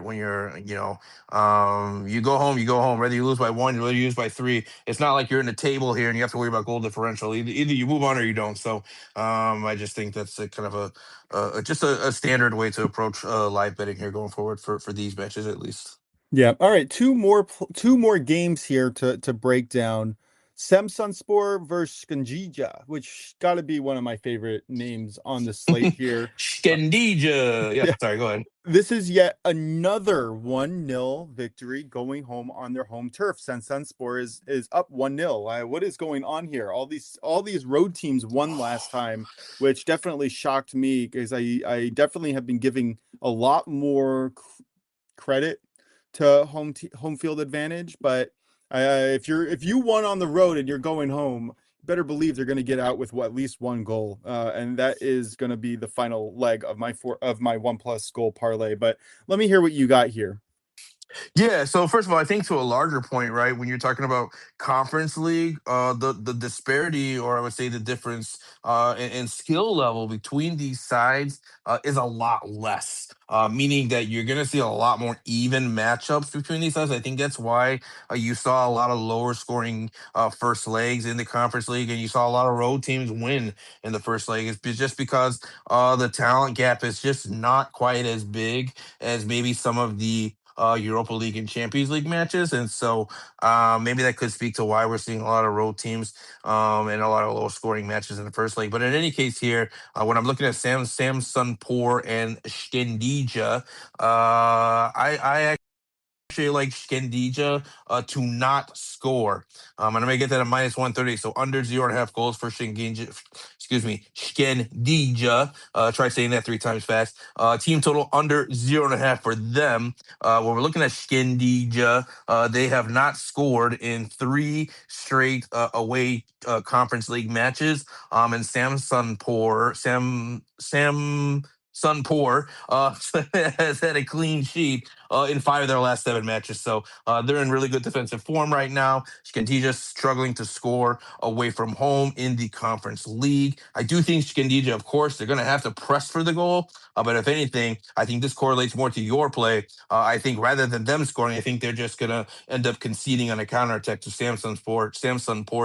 you go home. Whether you lose by 1, whether you lose by 3, it's not like you're in the table here and you have to worry about goal differential. Either you move on or you don't. So, I just think that's a kind of just a standard way to approach live betting here going forward for these matches at least. Yeah. All right. Two more games here to break down. Samsunspor versus Skanjija, which got to be one of my favorite names on the slate here. Scandija. Yeah, Yeah. sorry, go ahead. This is yet another 1-0 victory going home on their home turf. Samsunspor is up 1-0. What is going on here? All these road teams won last time, which definitely shocked me because I definitely have been giving a lot more credit to home field advantage, but if you won on the road and you're going home, better believe they're going to get out with at least 1 goal, and that is going to be the final leg of my 1+ goal parlay. But let me hear what you got here. Yeah, so first of all, I think to a larger point, right, when you're talking about conference league, the disparity, or I would say the difference in skill level between these sides is a lot less. Meaning that you're going to see a lot more even matchups between these sides. I think that's why you saw a lot of lower scoring first legs in the conference league, and you saw a lot of road teams win in the first leg. Just because the talent gap is just not quite as big as maybe some of the Europa League and Champions League matches, and so maybe that could speak to why we're seeing a lot of road teams and a lot of low scoring matches in the first leg. But in any case, here when I'm looking at Samsunspor and Shkendija, I actually like Skandija to not score. And I'm gonna get that at -130, so under 0.5 goals for Skandija. Excuse me, Skandija. Try saying that 3 times fast. Team total under 0.5 for them. When we're looking at Skandija, they have not scored in 3 straight away conference league matches. And Sam Sunpour has had a clean sheet in 5 of their last 7 matches. So they're in really good defensive form right now. Skandija struggling to score away from home in the conference league. I do think Skandija, of course, they're going to have to press for the goal. But if anything, I think this correlates more to your play. I think rather than them scoring, I think they're just going to end up conceding on a counterattack to Samson Poor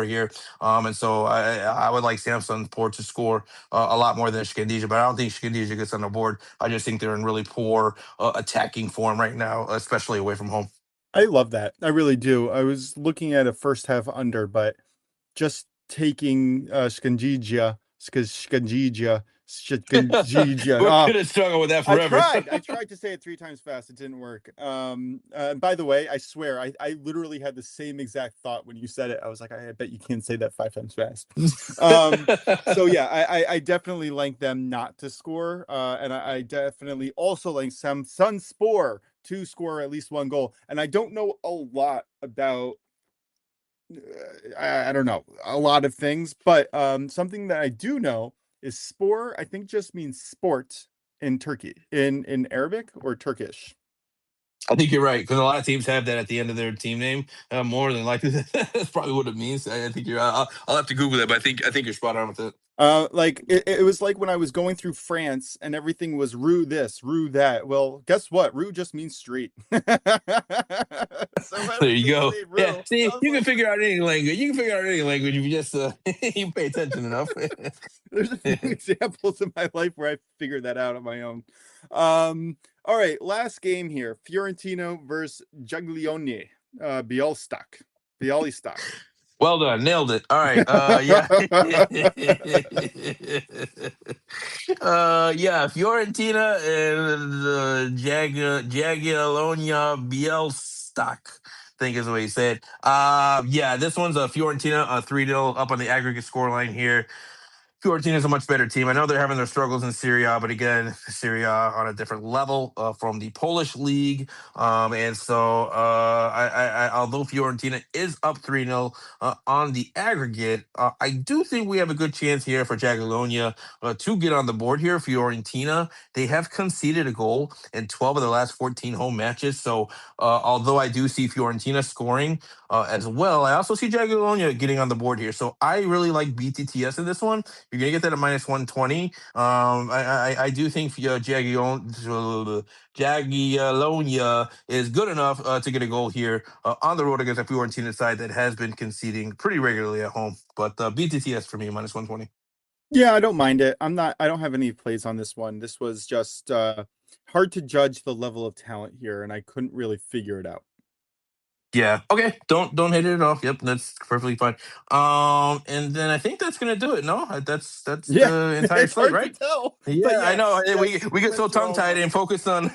here. And so I would like Samson Poor to score a lot more than Skandija, but I don't think Skandija gets on the board. I just think they're in really poor attacking form right now, especially away from home. I love that. I really do. I was looking at a first half under, but just taking Skanjija. We're Ah, gonna struggle with that I forever. tried. I tried to say it 3 times fast. It didn't work. By the way, I swear, I literally had the same exact thought when you said it. I was like, I bet you can't say that 5 times fast. So yeah, I definitely like them not to score. And I definitely also like some Sunspor to score at least 1 goal. And I don't know a lot about I don't know a lot of things, but something that I do know is spore. I think just means sport in Turkey, in Arabic or Turkish. I think you're right because a lot of teams have that at the end of their team name. More than likely, that's probably what it means. I think you're. I'll have to Google that, but I think you're spot on with it. Like it was like when I was going through France and everything was rue this, rue that. Well, guess what? Rue just means street. So There you everything go. stayed Yeah, rue. I see, was you can like, figure out any language. You can figure out any language if you just you pay attention enough. there's a few examples in my life where I figured that out on my own. All right, last game here: Fiorentino versus Jagiellonian. Bielstock. Bialystok. Well done, nailed it. All right, yeah, yeah. Fiorentina and Jagiellonia Bielstock, I think is the way he said. Yeah, this one's a Fiorentina 3-0 up on the aggregate score line here. Fiorentina is a much better team. I know they're having their struggles in Serie A, but again, Serie A on a different level from the Polish league. And so, although Fiorentina is up 3-0 on the aggregate, I do think we have a good chance here for Jagiellonia to get on the board here. Fiorentina, they have conceded a goal in 12 of their last 14 home matches. So, although I do see Fiorentina scoring as well, I also see Jagiellonia getting on the board here. So, I really like BTTS in this one. You're gonna get that at -120. I do think Jagiellonia is good enough to get a goal here on the road against a Fiorentina side that has been conceding pretty regularly at home. But BTTS for me -120. Yeah, I don't mind it. I don't have any plays on this one. This was just hard to judge the level of talent here, and I couldn't really figure it out. Yeah. Okay. Don't hit it off. Yep, that's perfectly fine. And then I think that's gonna do it. No, that's Yeah, the entire it's slate, hard to right? tell. But Yeah, I know. yes, We we get went so through tongue all of tied them. and focused on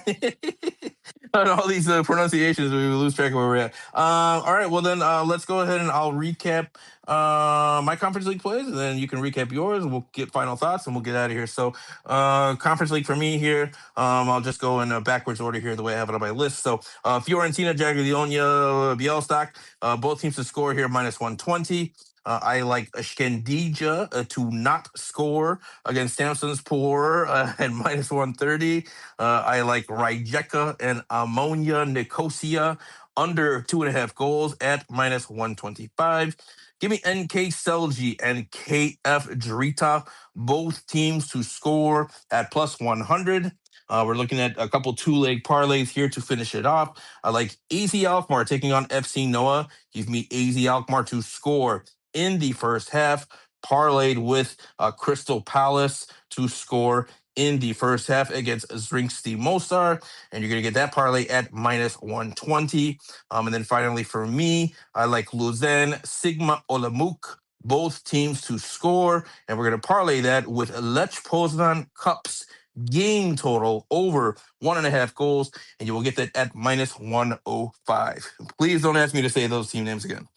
on all these pronunciations, we lose track of where we're at. All right, well then let's go ahead and I'll recap my conference league plays, and then you can recap yours, and we'll get final thoughts, and we'll get out of here. So, conference league for me here, I'll just go in a backwards order here, the way I have it on my list. So, Fiorentina, Jagiellonia, Bielstock, both teams to score here -120. I like Shkendija to not score against Samsonspor at -130. I like Rijeka and Ammonia Nicosia under 2.5 goals at -125. Give me NK Selji and KF Drita, both teams to score at +100. We're looking at a couple two-leg parlays here to finish it off. I like AZ Alkmaar taking on FC Noah. Give me AZ Alkmaar to score in the first half, parlayed with Crystal Palace to score in the first half against Zrinski Mostar. And you're going to get that parlay at -120. And then finally for me, I like Lausanne, Sigma Olomouc, both teams to score. And we're going to parlay that with Lech Poznan Cups game total over 1.5 goals, and you will get that at -105. Please don't ask me to say those team names again.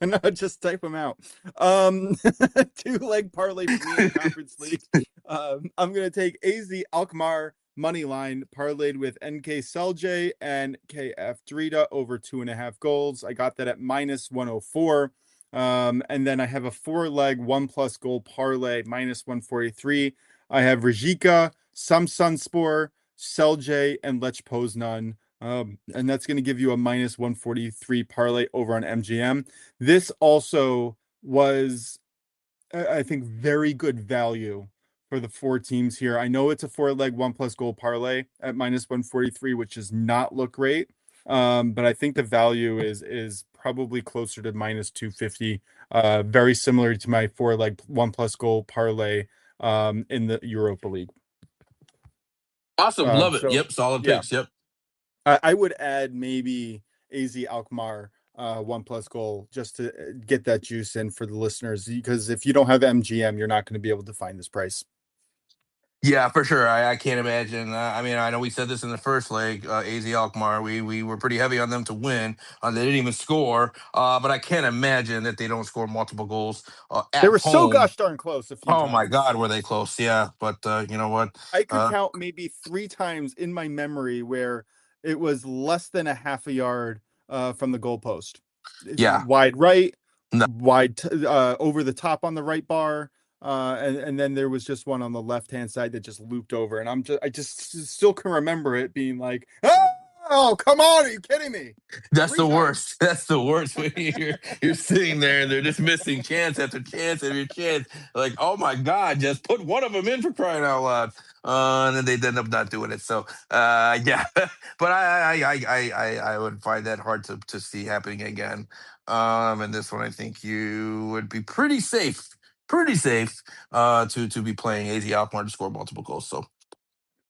No, just type them out. Two-leg parlay for me in Conference League. I'm going to take AZ Alkmaar money line parlayed with NK Selje and KF Drita over 2.5 goals. I got that at -104. And then I have a 4-leg 1+ goal parlay -143. I have Rijeka, Samsunspor, Selje, and Lech Poznan. And that's going to give you a -143 parlay over on MGM. This also was, I think, very good value for the 4 teams here. I know it's a 4-leg 1+ goal parlay at -143, which does not look great. But I think the value is probably closer to -250. Very similar to my 4-leg 1+ goal parlay in the Europa League. Awesome. Love it. So, Yep. Solid yeah. picks. Yep. I would add maybe AZ Alkmaar 1+ goal just to get that juice in for the listeners, because if you don't have MGM, you're not going to be able to find this price. Yeah, for sure. I can't imagine. I mean, I know we said this in the first leg, AZ Alkmaar. We were pretty heavy on them to win. They didn't even score, but I can't imagine that they don't score multiple goals at They were home. so gosh darn close a few Oh times. my God, were they close? Yeah, but you know what? I could count maybe 3 times in my memory where it was less than a half a yard from the goalpost. Yeah. Wide right, No. wide over the top on the right bar. And then there was just one on the left-hand side that just looped over. And I just still can remember it being like, oh, come on, are you kidding me? That's the worst. That's the worst when you're sitting there and they're just missing chance after chance after chance. Like, oh my God, just put one of them in for crying out loud. And then they end up not doing it. So yeah. But I would find that hard to see happening again. And this one I think you would be pretty safe to be playing AZ Alkmaar to score multiple goals. So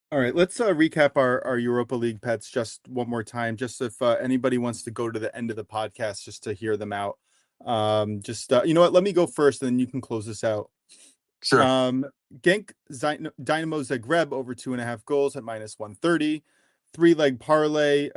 all right, let's recap our Europa League pets just one more time, just if anybody wants to go to the end of the podcast just to hear them out. You know what? Let me go first, and then you can close this out. sure. Genk Dynamo Zagreb over 2.5 goals at -130. 3-leg parlay.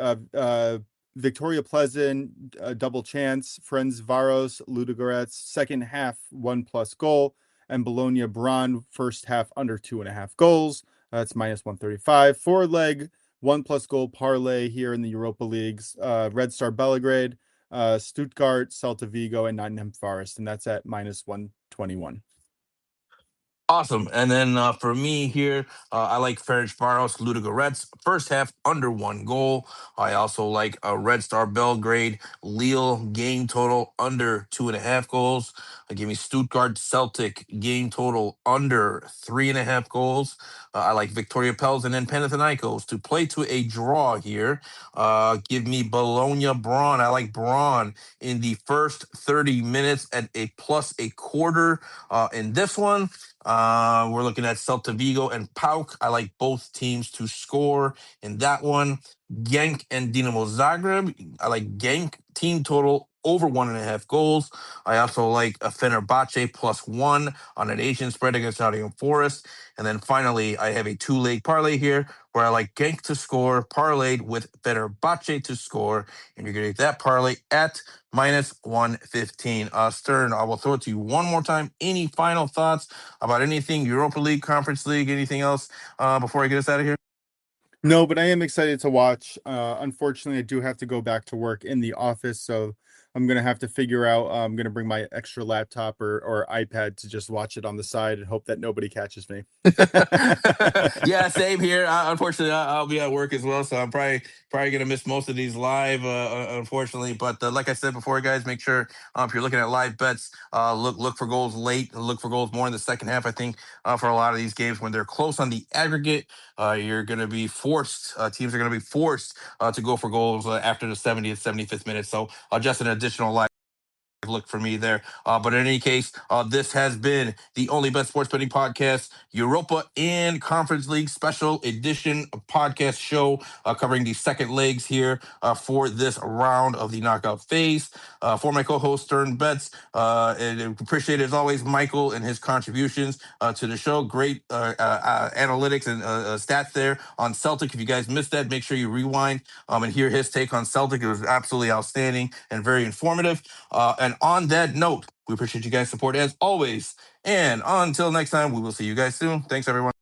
Victoria Pleasant double chance. Friends Varos Ludogorets second half 1+ goal, and Bologna Braun first half under 2.5 goals. That's -135. 4-leg 1+ goal parlay here in the Europa Leagues. Red Star Belgrade, Stuttgart, Celta Vigo, and Nottingham Forest, and that's at -121. Awesome. And then for me here, I like Ferencváros Ludogorets first half under 1 goal. I also like Red Star Belgrade Lille game total under 2.5 goals. Give me Stuttgart Celtic game total under 3.5 goals. I like Victoria Pelsen and Panathinaikos to play to a draw here. Give me Bologna Braun. I like Braun in the first 30 minutes at a +0.25 in this one. We're looking at Celta Vigo and PAOK. I like both teams to score in that one. Genk and Dinamo Zagreb. I like Genk team total over 1.5 goals. I also like a Fenerbahce +1 on an Asian spread against Nottingham Forest. And then finally, I have a 2-leg parlay here where I like Genk to score, parlayed with Fenerbahce to score. And you're going to get that parlay at -115. Stern, I will throw it to you one more time. Any final thoughts about anything, Europa League, Conference League, anything else before I get us out of here? No, but I am excited to watch. Unfortunately, I do have to go back to work in the office, so I'm gonna have to figure out. I'm gonna bring my extra laptop or iPad to just watch it on the side and hope that nobody catches me. Yeah, same here. Unfortunately, I'll be at work as well, so I'm probably gonna miss most of these live, unfortunately. But like I said before, guys, make sure if you're looking at live bets, look for goals late, look for goals more in the second half. I think for a lot of these games when they're close on the aggregate, you're gonna be forced. Teams are gonna be forced to go for goals after the 70th, 75th minute. So just an additional live look for me there. But in any case, this has been the Only Bet Sports Betting Podcast, Europa and Conference League special edition podcast show covering the second legs here for this round of the knockout phase. For my co-host Stern Betts, and appreciate as always Michael and his contributions to the show. Great analytics and stats there on Celtic. If you guys missed that, make sure you rewind and hear his take on Celtic. It was absolutely outstanding and very informative. And on that note, we appreciate you guys' support as always. And until next time, we will see you guys soon. Thanks, everyone.